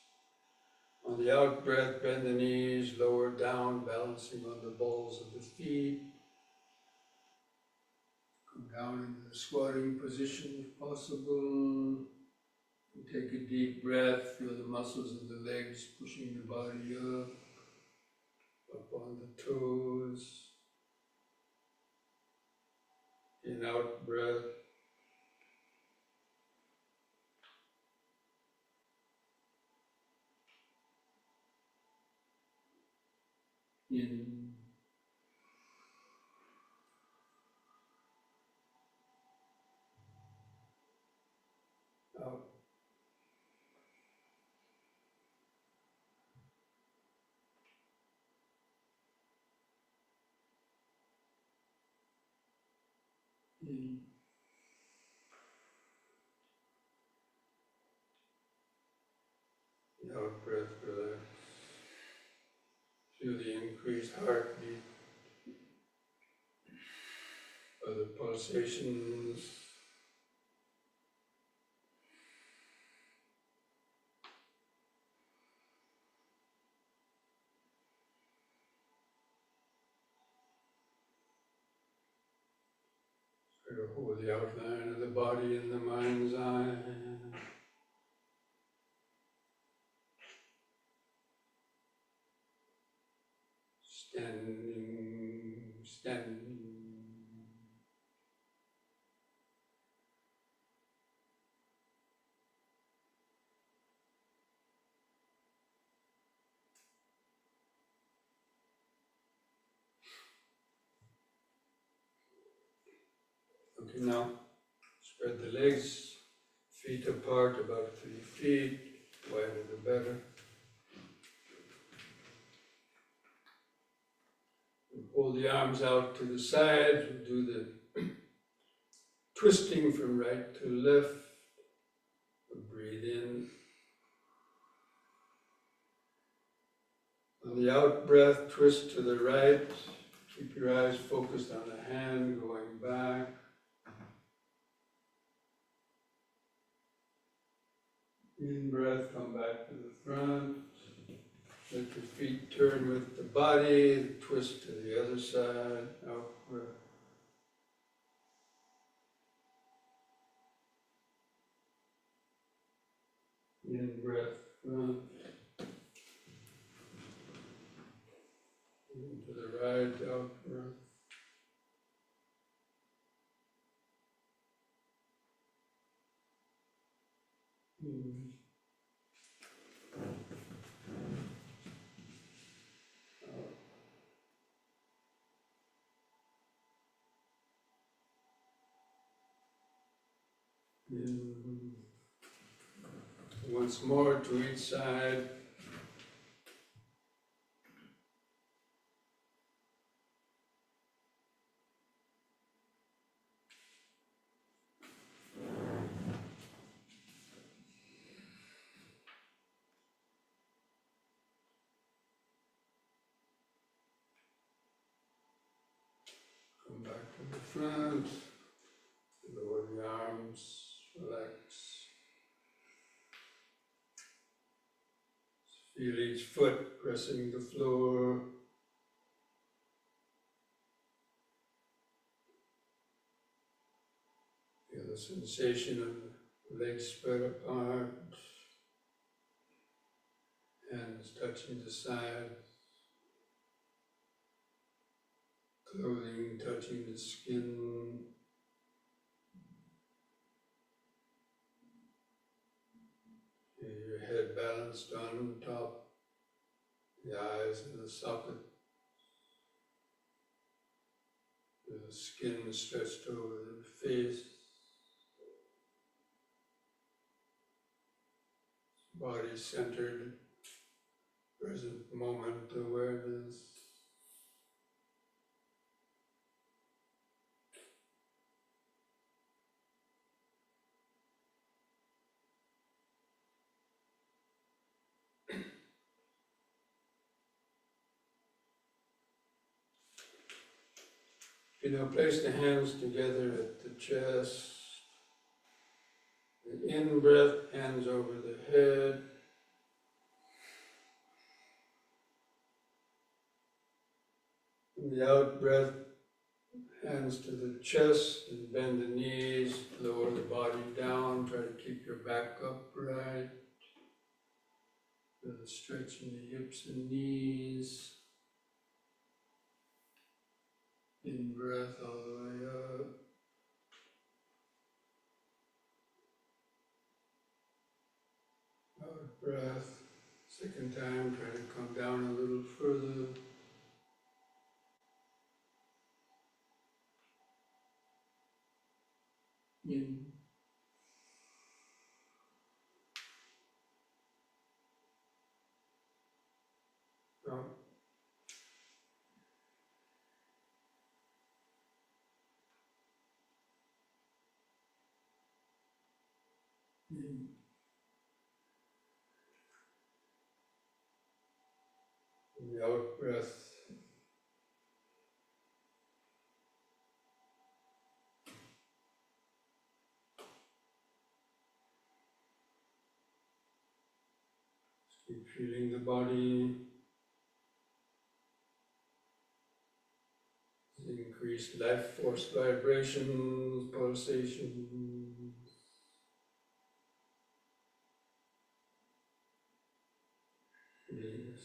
On the out breath, bend the knees, lower down, balancing on the balls of the feet. Come down into the squatting position if possible. And take a deep breath, feel the muscles of the legs pushing the body up on the toes. In out breath. In. Out. In. The out breath, relax. Feel the increased heartbeat, other pulsations. Try to hold the outline of the body in the mind's eye. Standing, standing. Okay, now spread the legs, feet apart about 3 feet, wider the better. And pull the arms out to the sides, we'll do the twisting from right to left. Breathe in. On the out breath, twist to the right. Keep your eyes focused on the hand going back. In breath, come back to the front. Let your feet turn with the body. Twist to the other side. Out breath. In breath, front. In to the right, out breath. In. Out. In. Once more to each side. Come back to the front. Lower the arms, relax. Feel each foot pressing the floor. Feel the sensation of the legs spread apart, hands touching the sides, clothing touching the skin. Feel your head balanced on top, the eyes in the socket, the skin stretched over the face. body centered, present moment awareness. Place the hands together at the chest. The in-breath, hands over the head. And the out-breath, hands to the chest and bend the knees, lower the body down, try to keep your back upright. Feel the stretch in the hips and knees. In-breath all the way up. Out breath. Second time, try to come down a little further. In. Out. In. And the out breath. Keep feeling the body. Increased life force vibrations, pulsations. Yes.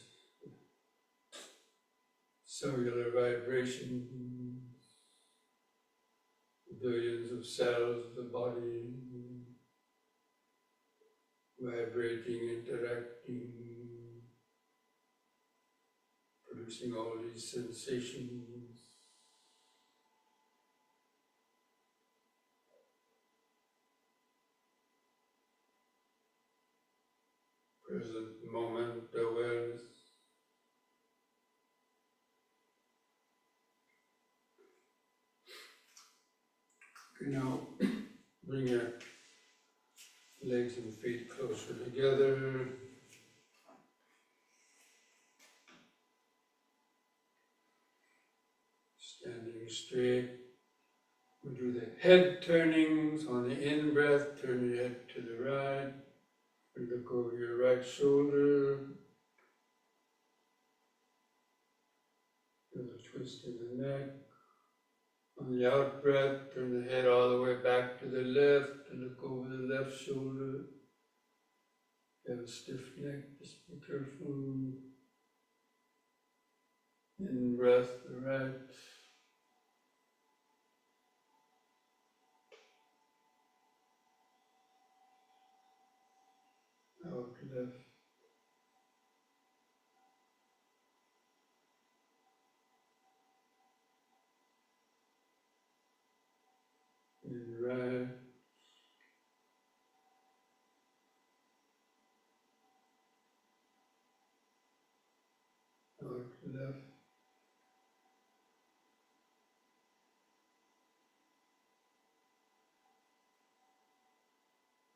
Cellular vibrations, billions of cells of the body vibrating, interacting, producing all these sensations. Present moment awareness. Okay, now bring your legs and feet closer together. Standing straight. We do the head turnings on the in-breath. Turn your head to the right. And look over your right shoulder. There's a twist in the neck. On the out-breath, turn the head all the way back to the left and look over the left shoulder. You have a stiff neck, just be careful. In-breath, the right. Out left. In right. Out left.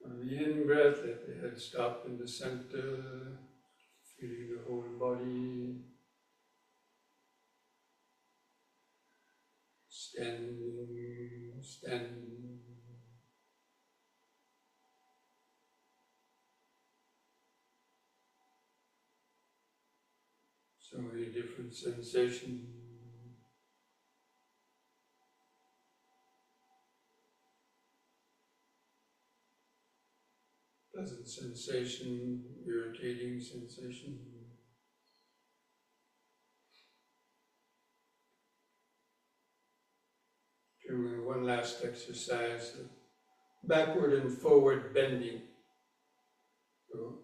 On the in-breath, let the head stop in the center, feeling the whole body. Standing, standing. So many different sensations. Pleasant sensation, irritating sensation. Doing one last exercise, backward and forward bending. So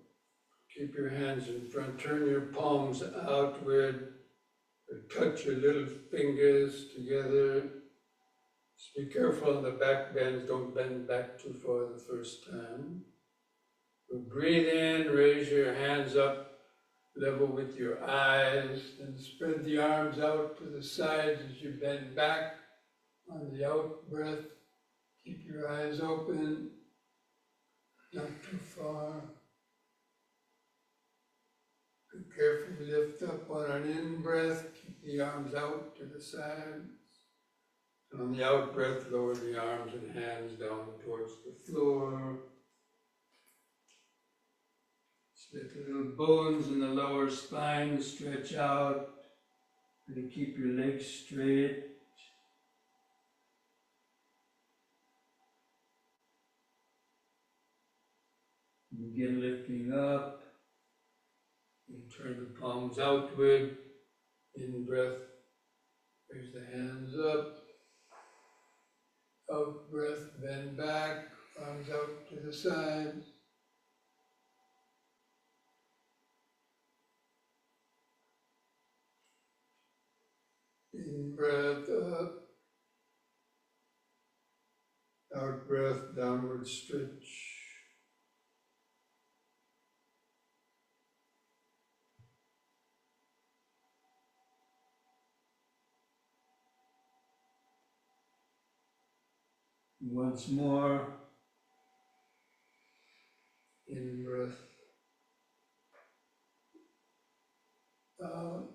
keep your hands in front, turn your palms outward, touch your little fingers together. Just be careful on the back bends, don't bend back too far the first time. So breathe in, raise your hands up, level with your eyes, and spread the arms out to the sides as you bend back. On the out breath, keep your eyes open, not too far. Be careful to lift up on an in-breath, keep the arms out to the sides. And on the out-breath, lower the arms and hands down towards the floor. Let the little bones in the lower spine stretch out. And keep your legs straight. Begin lifting up. And turn the palms outward. In breath, raise the hands up. Out breath, bend back, arms out to the sides. In breath up. Out breath, downward stretch. Once more. In breath. Out.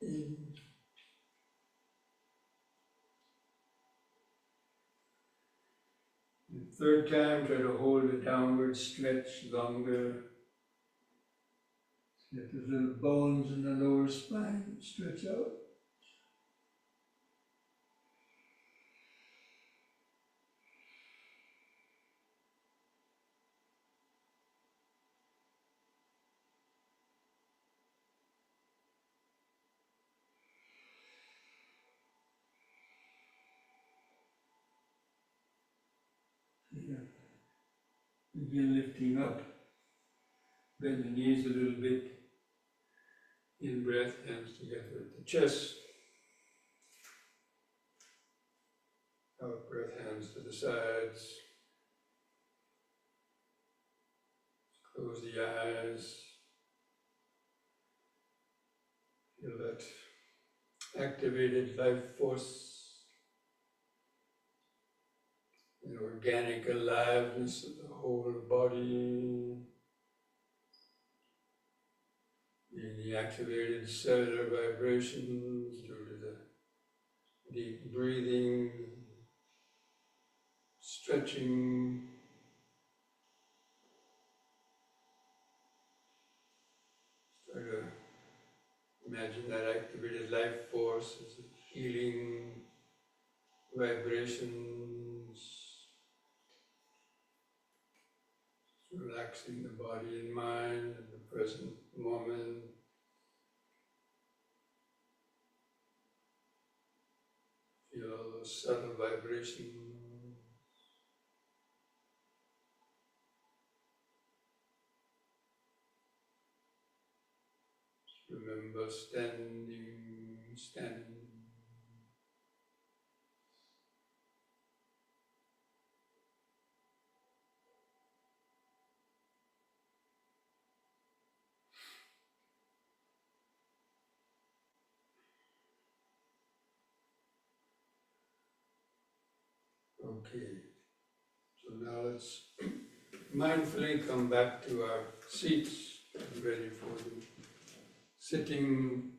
In. The third time, try to hold a downward stretch longer. Let the little bones in the lower spine stretch out. Yeah. Begin lifting up. Bend the knees a little bit. In breath, hands together at the chest. Out breath, hands to the sides. Close the eyes. Feel that activated life force, the organic aliveness of the whole body, in the activated cellular vibrations due to the deep breathing, stretching. Try to imagine that activated life force as healing vibrations, relaxing the body and mind in the present moment. Feel all those subtle vibrations. Remember standing. Okay, so now let's mindfully come back to our seats, ready for the sitting.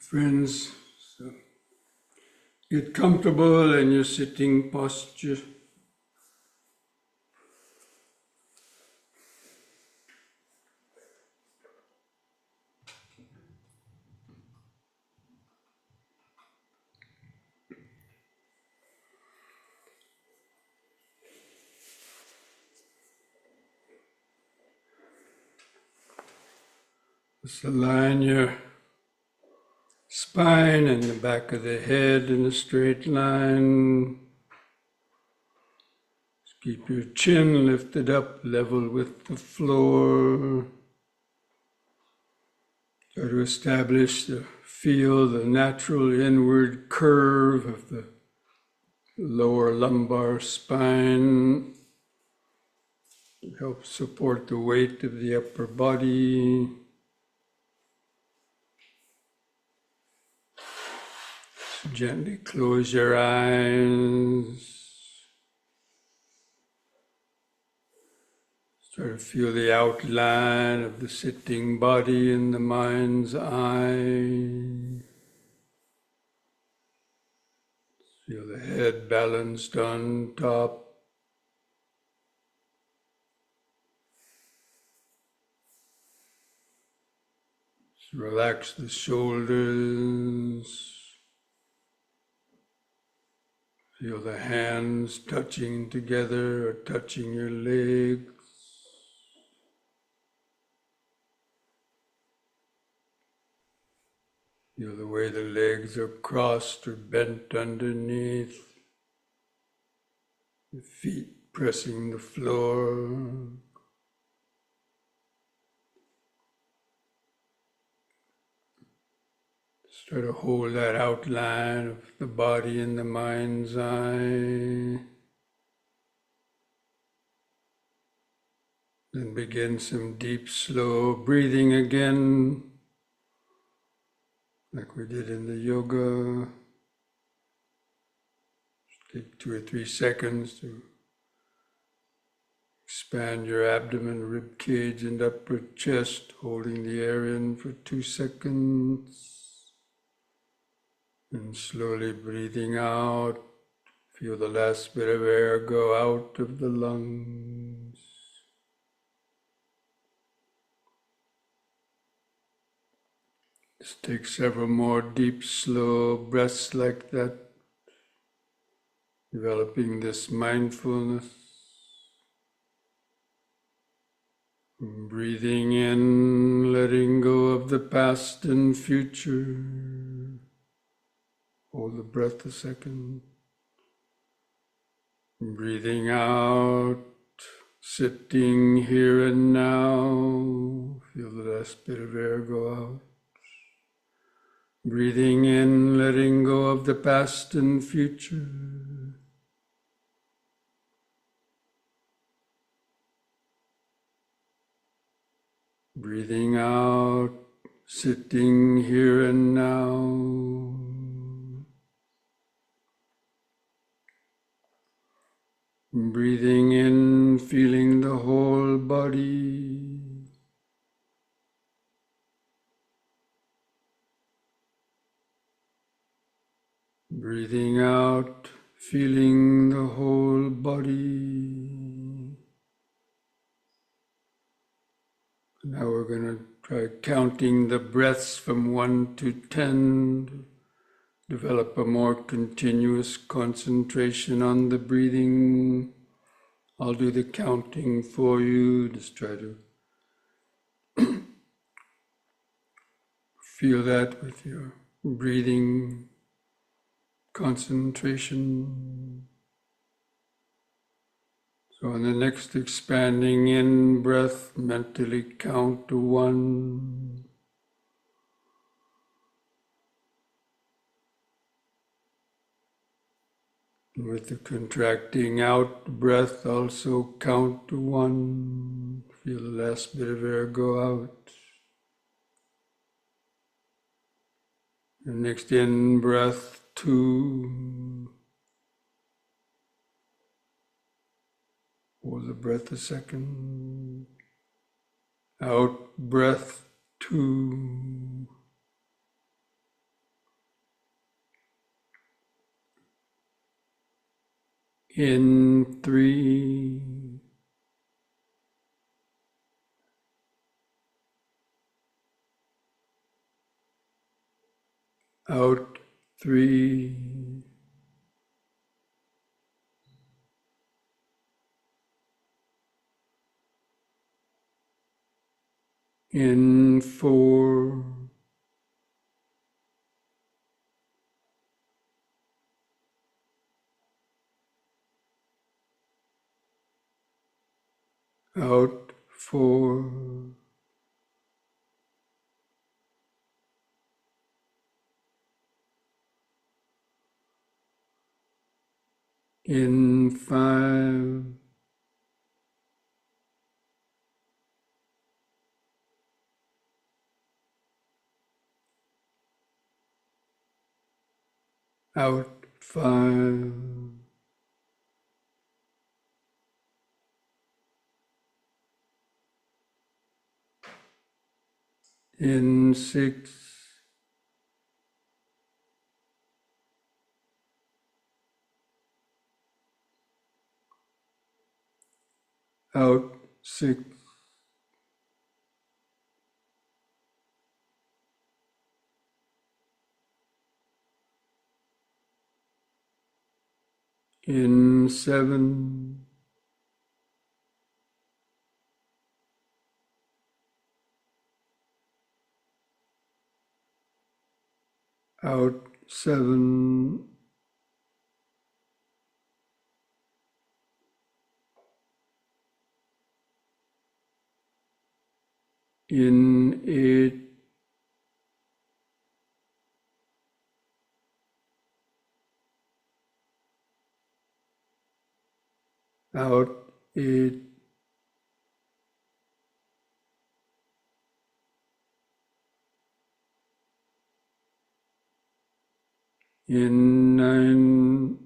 Friends, so get comfortable in your sitting posture. Just align your spine and the back of the head in a straight line. Just keep your chin lifted up, level with the floor. Try to establish feel the natural inward curve of the lower lumbar spine. Help support the weight of the upper body. Gently close your eyes. Try to feel the outline of the sitting body in the mind's eye. Feel the head balanced on top. Just relax the shoulders. Feel the hands touching together or touching your legs. Feel the way the legs are crossed or bent underneath. The feet pressing the floor. Just try to hold that outline of the body in the mind's eye. Then begin some deep, slow breathing again, like we did in the yoga. Just take 2 or 3 seconds to expand your abdomen, rib cage, and upper chest, holding the air in for 2 seconds. And slowly breathing out. Feel the last bit of air go out of the lungs. Just take several more deep, slow breaths like that, developing this mindfulness. Breathing in, letting go of the past and future. Hold the breath a second. Breathing out, sitting here and now. Feel the last bit of air go out. Breathing in, letting go of the past and future. Breathing out, sitting here and now. Breathing in, feeling the whole body. Breathing out, feeling the whole body. Now we're going to try counting the breaths from 1 to 10. Develop a more continuous concentration on the breathing. I'll do the counting for you. Just try to feel that with your breathing concentration. So on the next expanding in breath, mentally count to 1. With the contracting out breath, also count to 1. Feel the last bit of air go out. The next in breath, 2. Hold the breath a second. Out breath, 2. In 3, out 3, in 4, out 4, in 5, out 5, in 6, out 6, in 7, out 7, in 8, out 8, in 9,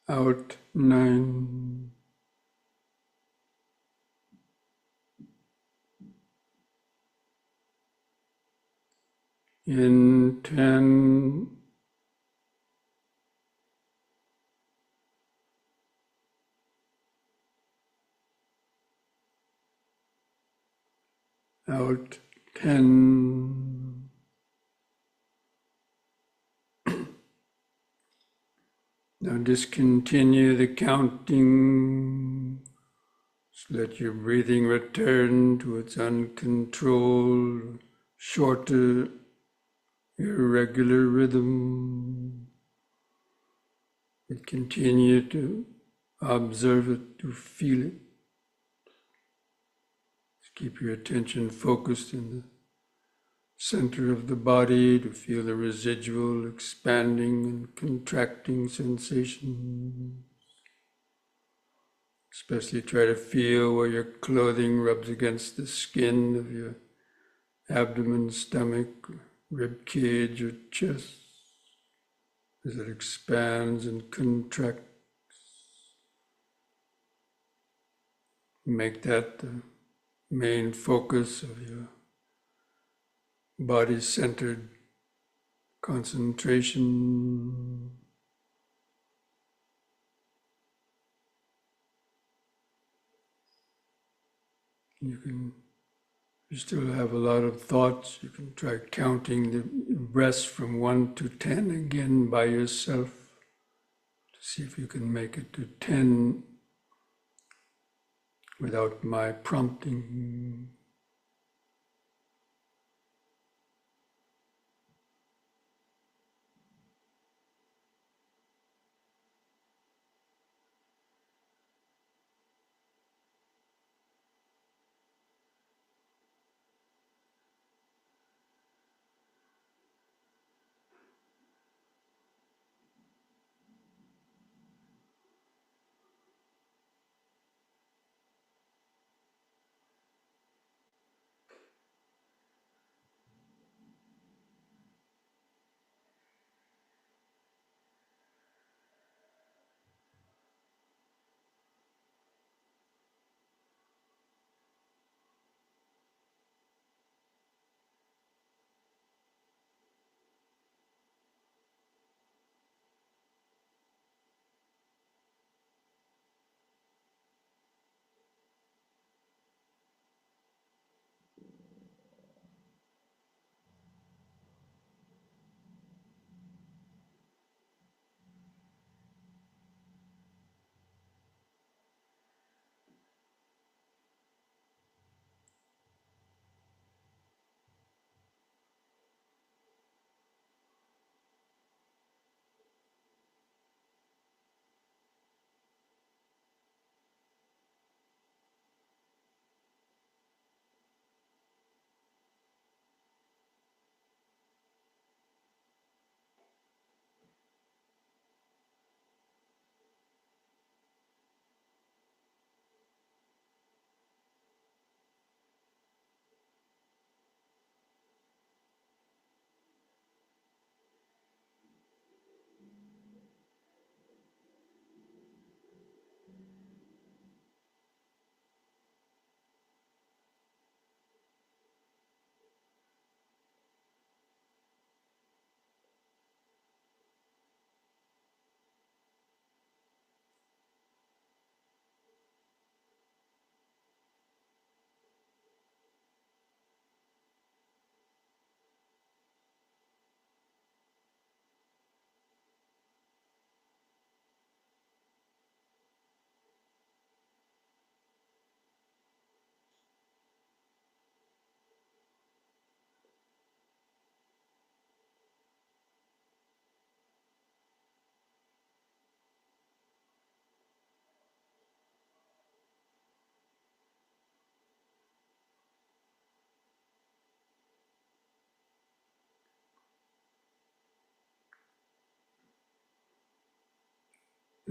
out 9, in 10, out 10. Now discontinue the counting. Just let your breathing return to its uncontrolled, shorter, irregular rhythm. But continue to observe it, to feel it. Just keep your attention focused in the center of the body to feel the residual expanding and contracting sensation. Especially try to feel where your clothing rubs against the skin of your abdomen, stomach, rib cage, or chest as it expands and contracts. Make that the main focus of your body-centered concentration. You still have a lot of thoughts. You can try counting the breaths from 1 to 10 again by yourself to see if you can make it to 10 without my prompting.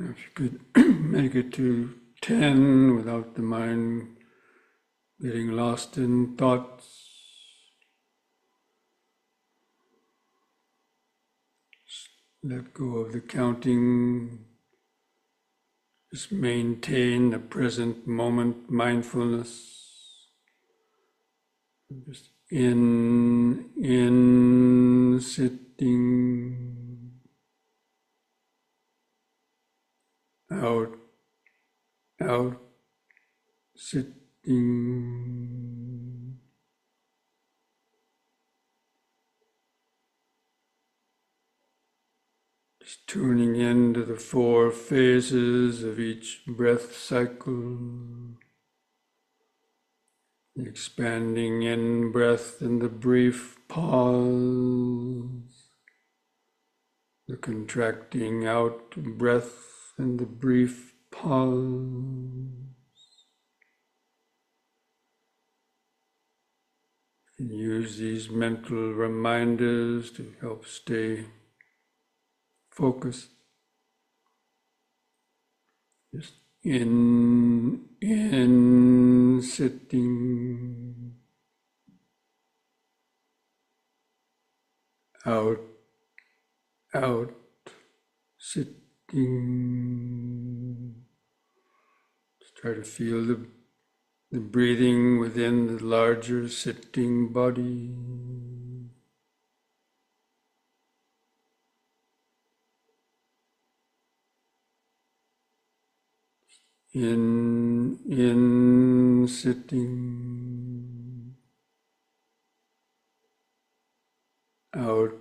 If you could make it to 10 without the mind getting lost in thoughts. Let go of the counting. Just maintain the present moment mindfulness. Just in, sitting, out, sitting. Just tuning into the 4 phases of each breath cycle. The expanding in breath and the brief pause. The contracting out breath and the brief pause. And use these mental reminders to help stay focused. Just in, sitting, out, sitting. Just try to feel the breathing within the larger sitting body. In, sitting, out,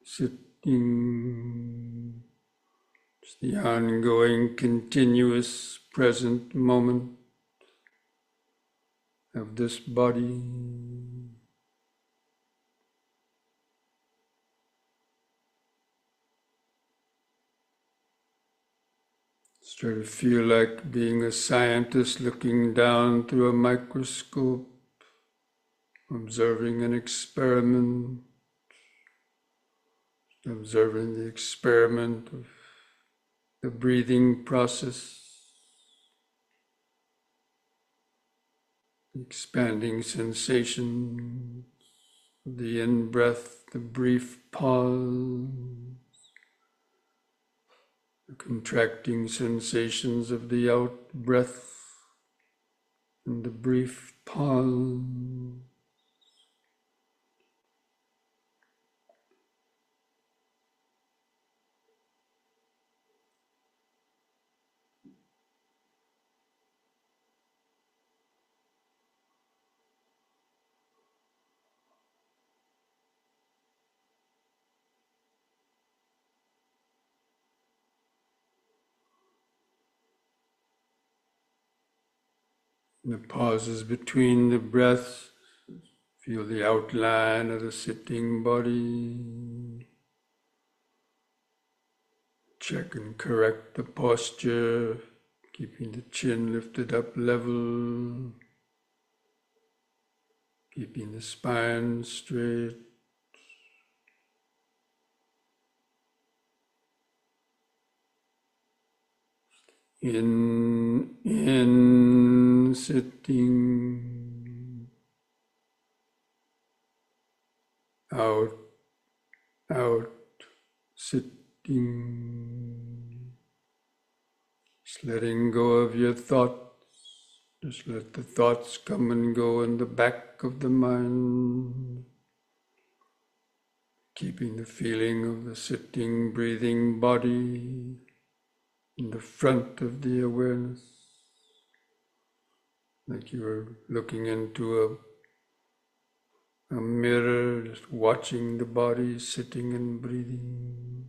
sitting. It's the ongoing, continuous, present moment of this body. Just try to feel like being a scientist looking down through a microscope, observing an experiment, observing the experiment of the breathing process, the expanding sensation of the in-breath, the brief pause, the contracting sensations of the out-breath, and the brief pause. The pauses between the breaths, feel the outline of the sitting body. Check and correct the posture, keeping the chin lifted up level, keeping the spine straight. In, sitting, out, sitting. Just letting go of your thoughts. Just let the thoughts come and go in the back of the mind. Keeping the feeling of the sitting, breathing body in the front of the awareness. Like you're looking into a mirror, just watching the body sitting and breathing.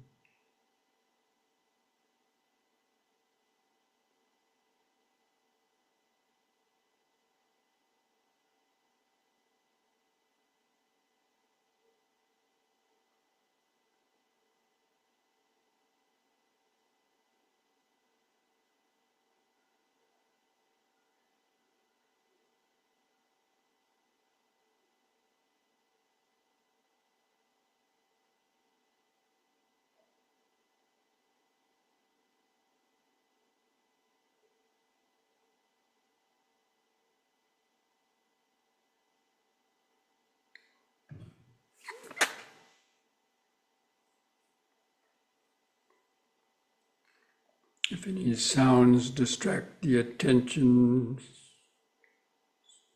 If any sounds distract the attention,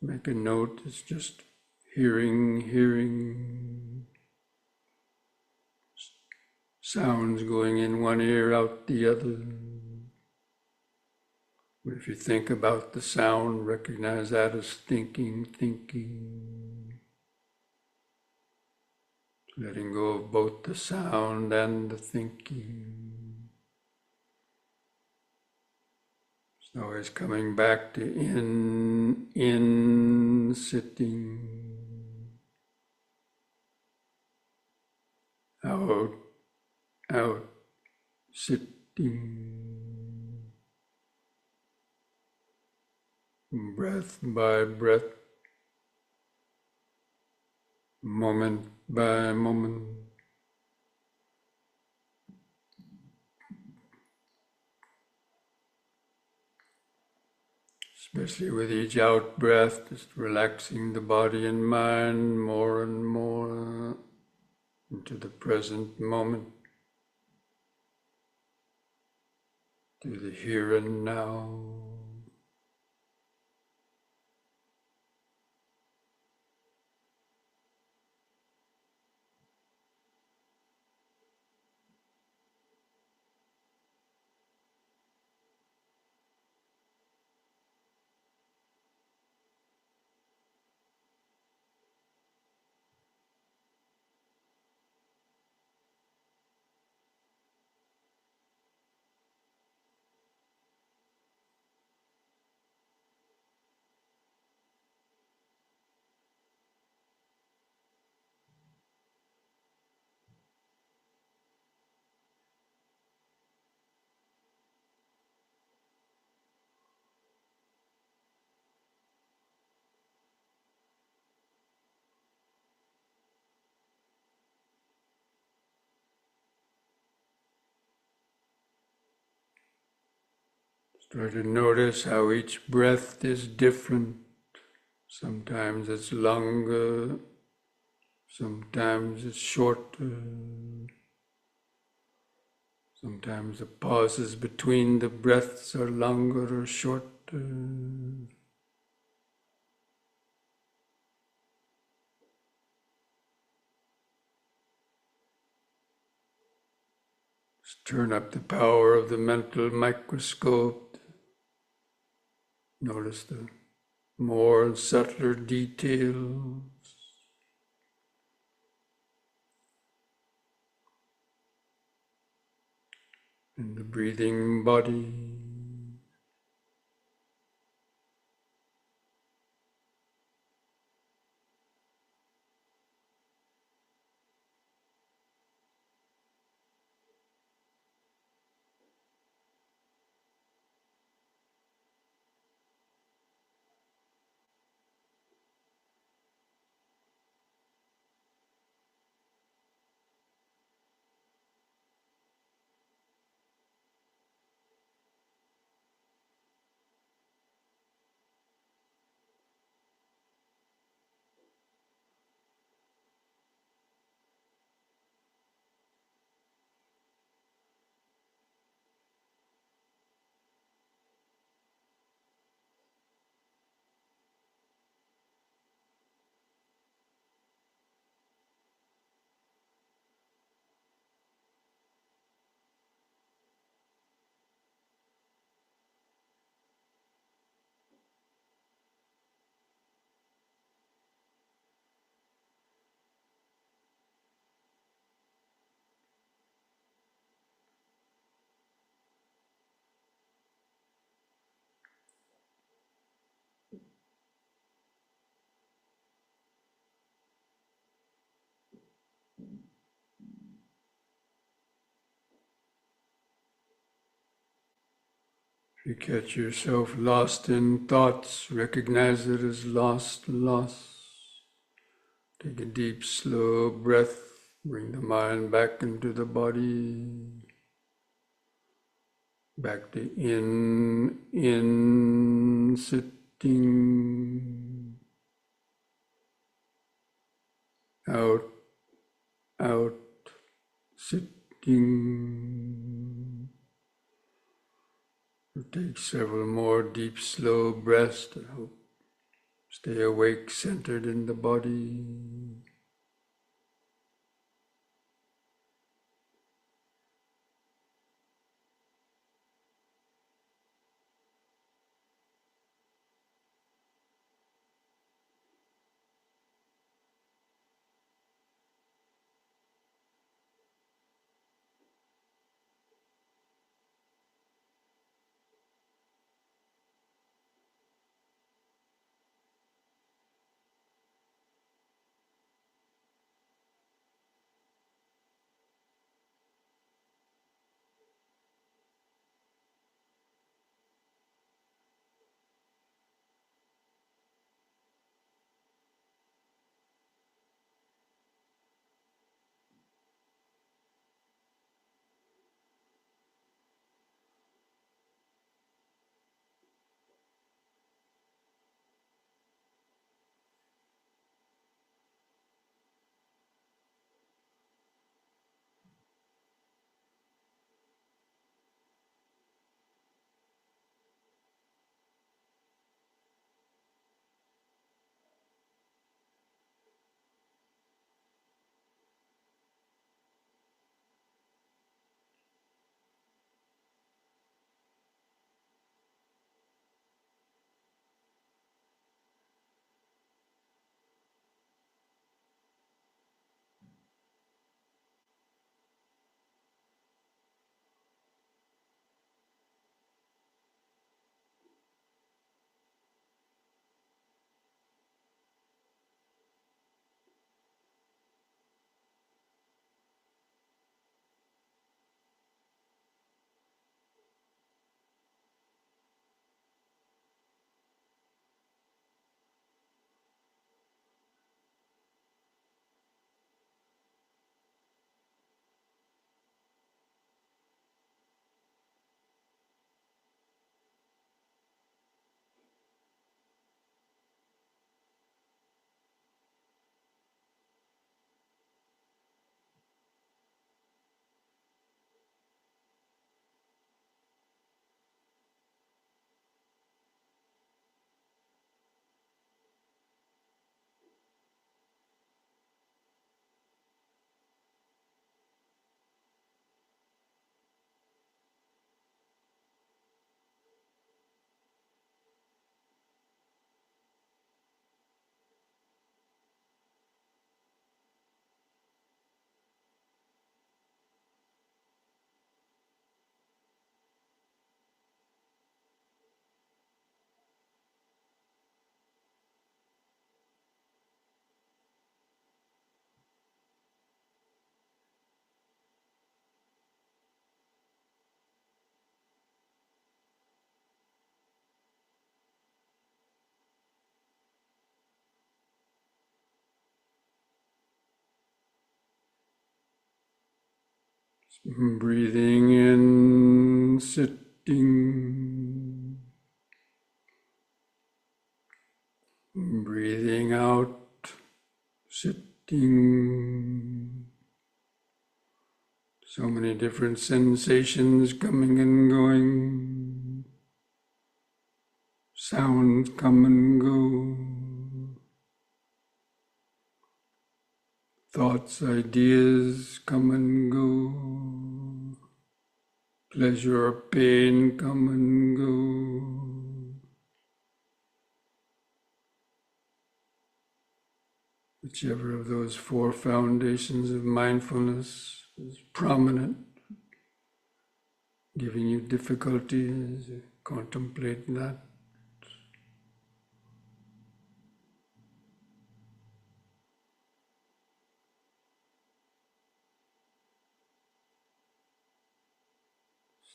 make a note. It's just hearing. Sounds going in one ear, out the other. If you think about the sound, recognize that as thinking. Letting go of both the sound and the thinking. It's always coming back to in, sitting, out, sitting, breath by breath, moment by moment. Especially with each out breath, just relaxing the body and mind more and more into the present moment, to the here and now. Try to notice how each breath is different. Sometimes it's longer, sometimes it's shorter. Sometimes the pauses between the breaths are longer or shorter. Just turn up the power of the mental microscope. Notice the more and subtler details. In the breathing body. If you catch yourself lost in thoughts, recognize it as lost. Take a deep, slow breath. Bring the mind back into the body. Back to in, sitting. Out, sitting. Take several more deep, slow breaths to help stay awake, centered in the body. Breathing in, sitting. Breathing out, sitting. So many different sensations coming and going. Sounds come and go. Thoughts, ideas come and go. Pleasure or pain come and go. Whichever of those four foundations of mindfulness is prominent, giving you difficulties, contemplate that.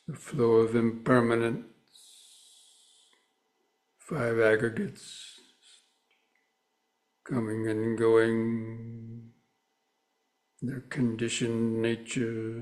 The flow of impermanence, five aggregates coming and going, their conditioned nature.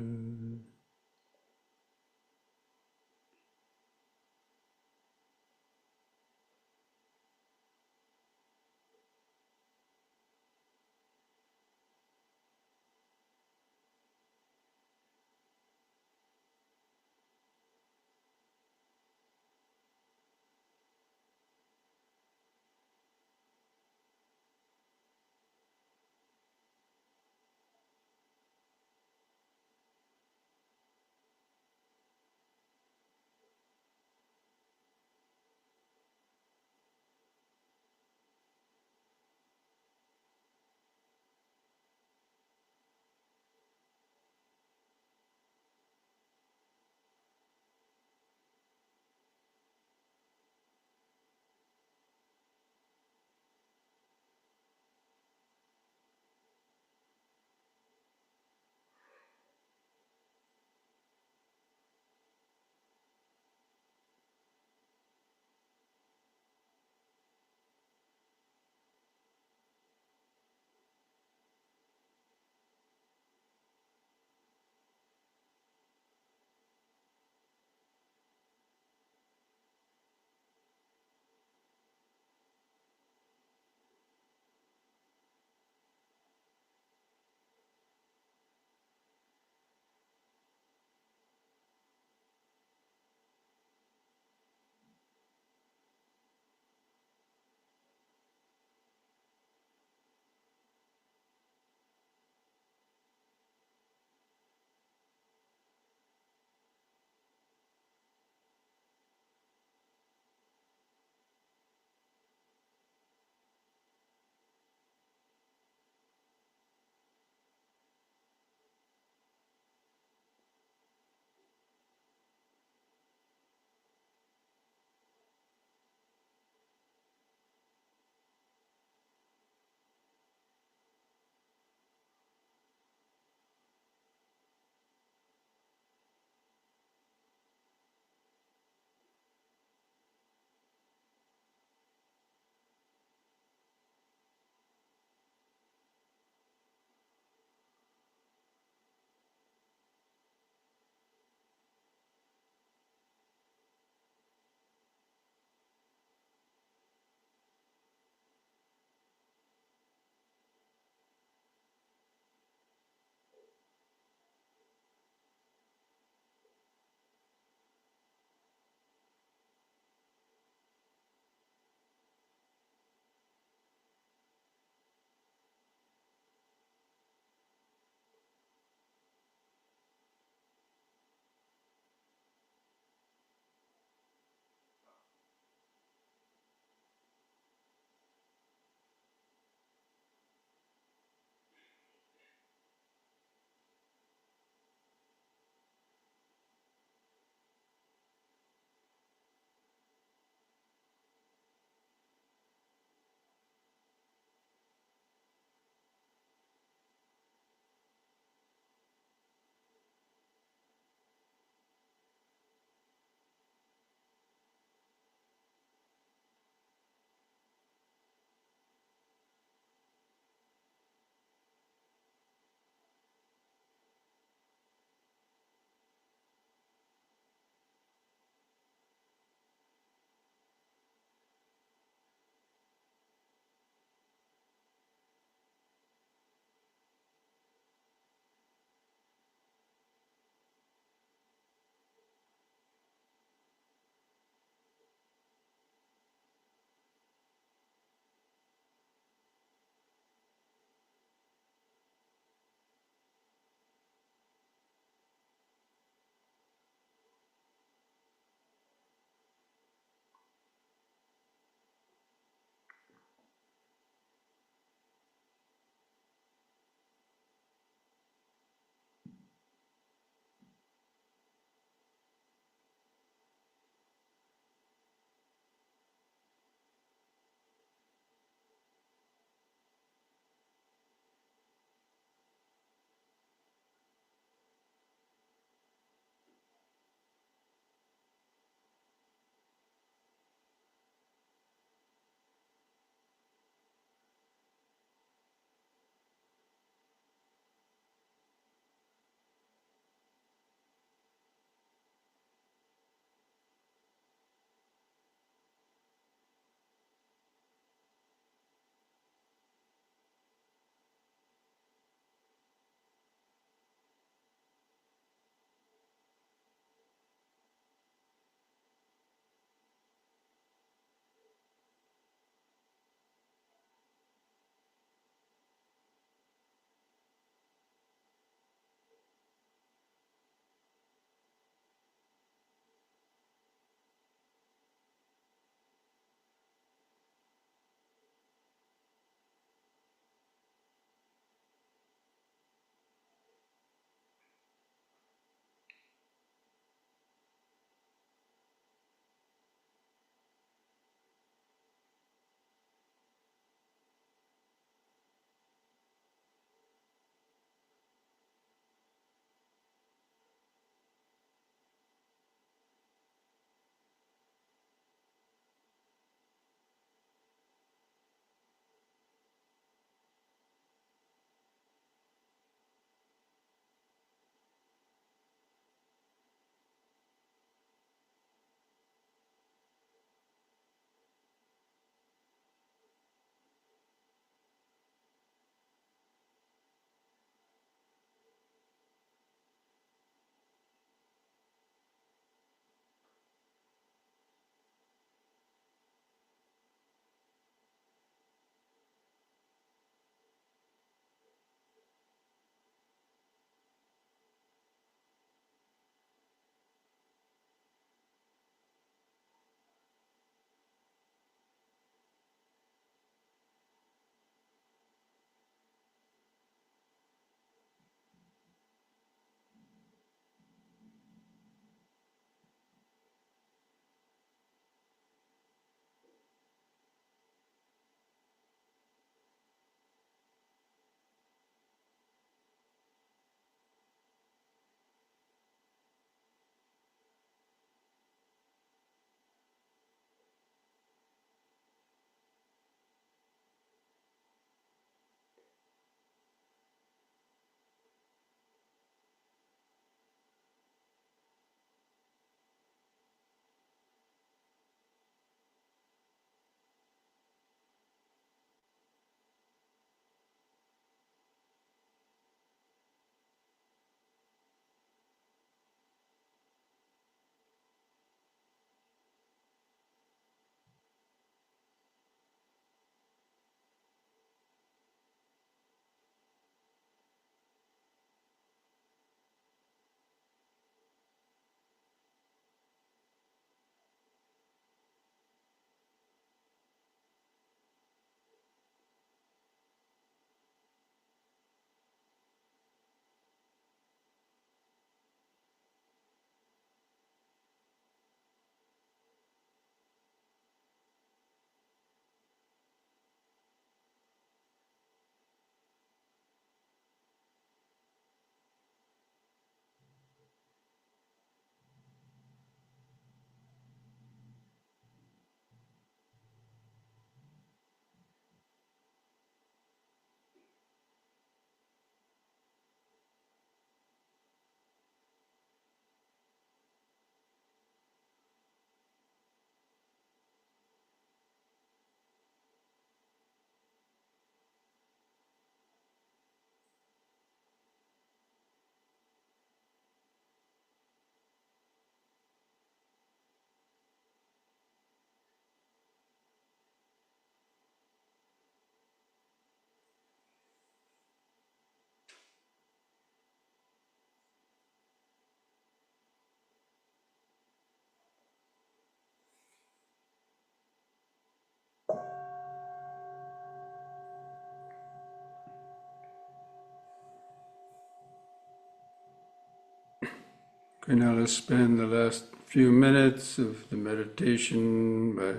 And now let's spend the last few minutes of the meditation by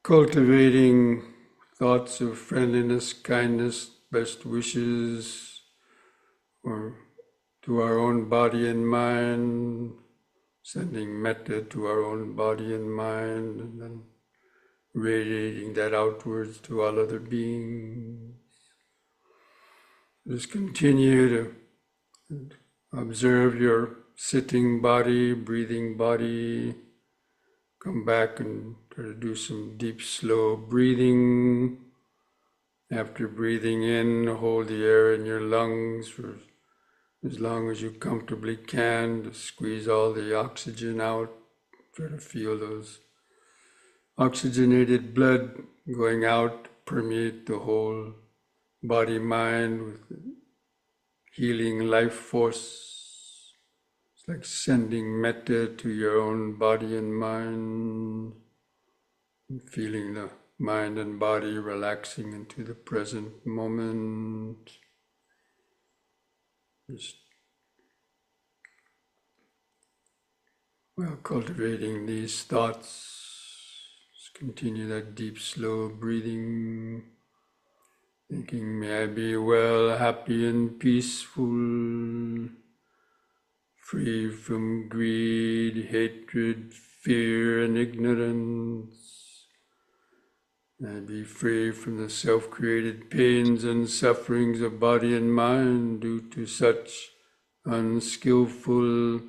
cultivating thoughts of friendliness, kindness, best wishes, or to our own body and mind, sending metta to our own body and mind, and then radiating that outwards to all other beings. Just continue to observe your sitting body, breathing body. Come back and try to do some deep, slow breathing. After breathing in, hold the air in your lungs for as long as you comfortably can to squeeze all the oxygen out. Try to feel those oxygenated blood going out, permeate the whole body, mind with healing life force. It's like sending metta to your own body and mind, and feeling the mind and body relaxing into the present moment. Just while cultivating these thoughts, just continue that deep, slow breathing, thinking, may I be well, happy and peaceful, free from greed, hatred, fear, and ignorance. May I be free from the self-created pains and sufferings of body and mind due to such unskillful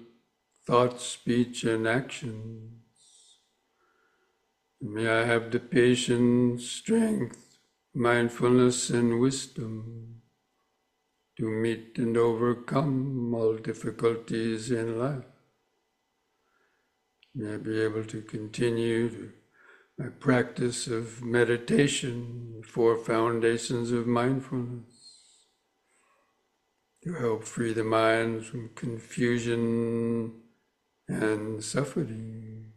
thought, speech, and actions. May I have the patience, strength, mindfulness, and wisdom to meet and overcome all difficulties in life. May I be able to continue my practice of meditation, the 4 foundations of mindfulness, to help free the mind from confusion and suffering.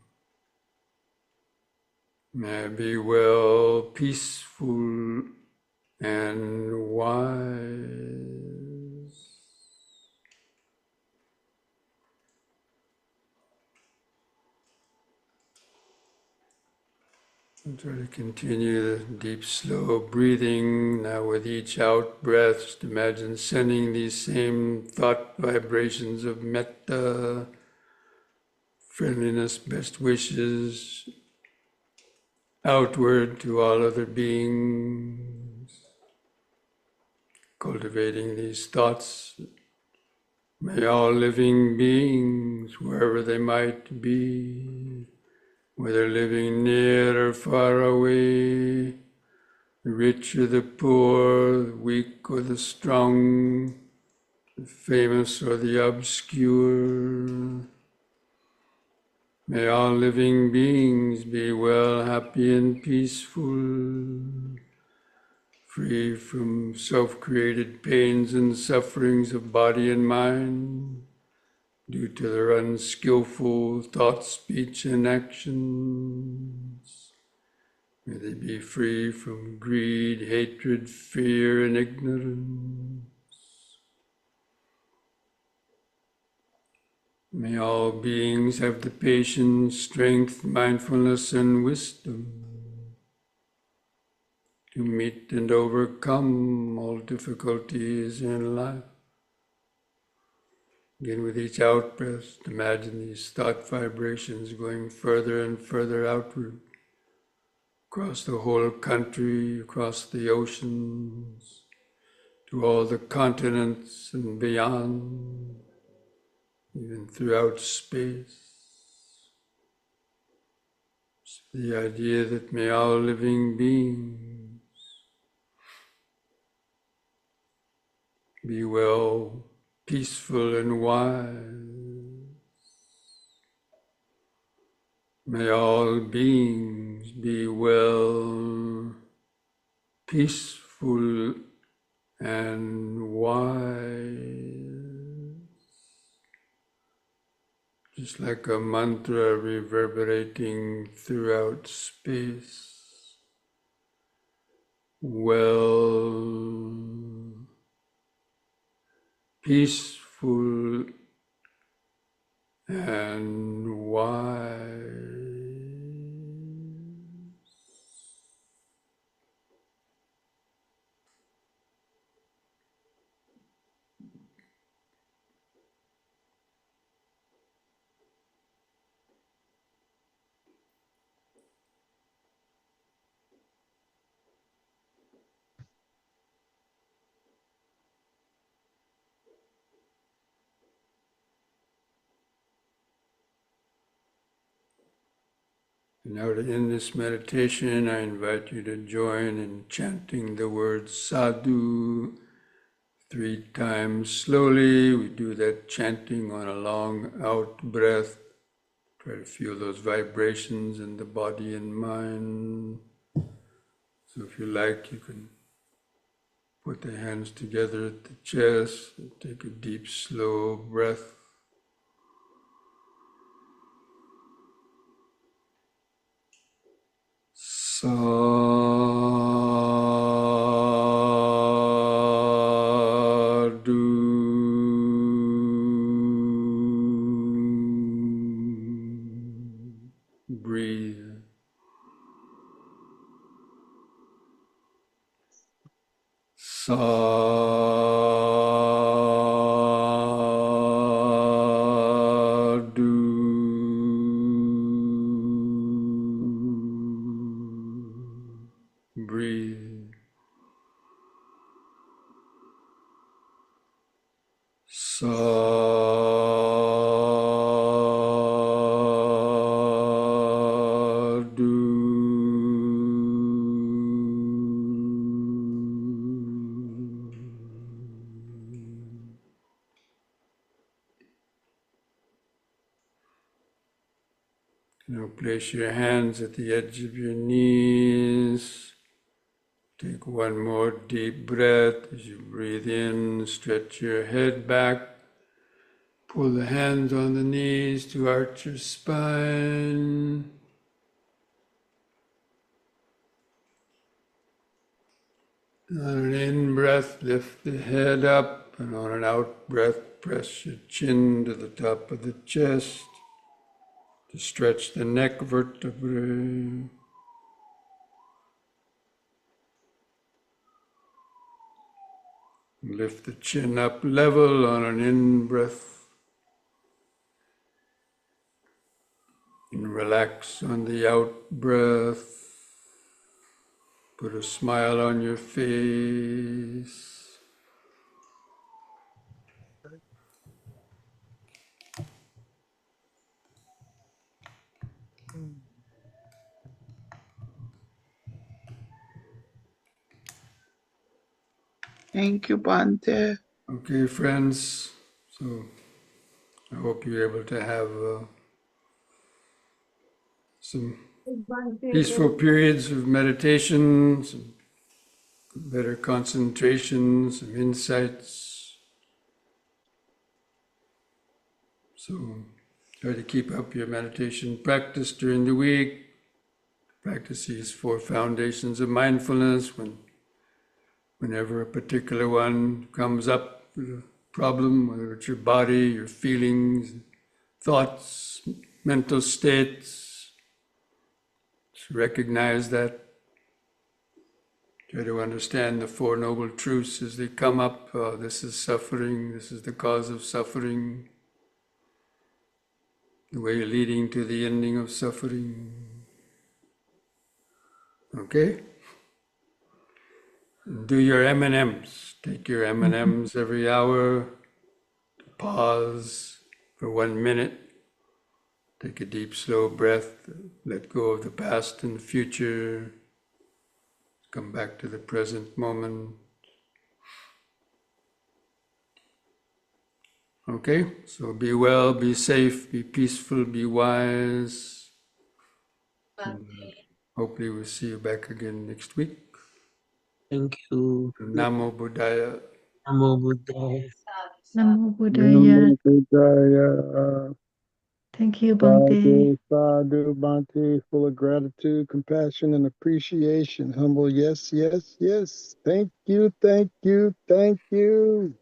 May I be well, peaceful, and wise. And try to continue the deep, slow breathing. Now with each out breath, just imagine sending these same thought vibrations of metta, friendliness, best wishes, outward to all other beings. Cultivating these thoughts, may all living beings, wherever they might be, whether living near or far away, the rich or the poor, the weak or the strong, the famous or the obscure, may all living beings be well, happy, and peaceful, free from self-created pains and sufferings of body and mind due to their unskillful thought, speech, and actions. May they be free from greed, hatred, fear, and ignorance. May all beings have the patience, strength, mindfulness, and wisdom to meet and overcome all difficulties in life. Again, with each out-breath, imagine these thought vibrations going further and further outward, across the whole country, across the oceans, to all the continents and beyond, even throughout space. So the idea that may all living beings be well, peaceful, and wise. May all beings be well, peaceful, and wise. Just like a mantra reverberating throughout space. Well, peaceful, and wise. Now to end this meditation, I invite you to join in chanting the word sadhu 3 times slowly. We do that chanting on a long out breath. Try to feel those vibrations in the body and mind. So if you like, you can put the hands together at the chest and take a deep, slow breath. Sadhu. Breathe. Sadhu. Breathe. Sadhu. Now place your hands at the edge of your knees. Take one more deep breath as you breathe in, stretch your head back. Pull the hands on the knees to arch your spine. On an in-breath, lift the head up, and on an out-breath, press your chin to the top of the chest to stretch the neck vertebrae. Lift the chin up level on an in-breath, and relax on the out-breath. Put a smile on your face. Thank you, Bhante. Okay, friends, so I hope you're able to have some peaceful periods of meditation, some better concentration, some insights. So try to keep up your meditation practice during the week. Practice these 4 foundations of mindfulness whenever a particular one comes up with a problem, whether it's your body, your feelings, thoughts, mental states. Just recognize that. Try to understand the 4 noble truths as they come up. This is suffering, this is the cause of suffering, the way leading to the ending of suffering. Okay? Do your M&Ms. Take your M&Ms every hour. Pause for 1 minute. Take a deep, slow breath. Let go of the past and the future. Come back to the present moment. Okay, so be well, be safe, be peaceful, be wise. And hopefully we'll see you back again next week. Thank you. Namo Buddhaya. Namo Buddhaya. Namo Buddhaya. Namo Buddhaya. Thank you, Bhante. Sadhu, sadhu, Bhante, full of gratitude, compassion, and appreciation. Humble, yes, yes, yes. Thank you, thank you, thank you.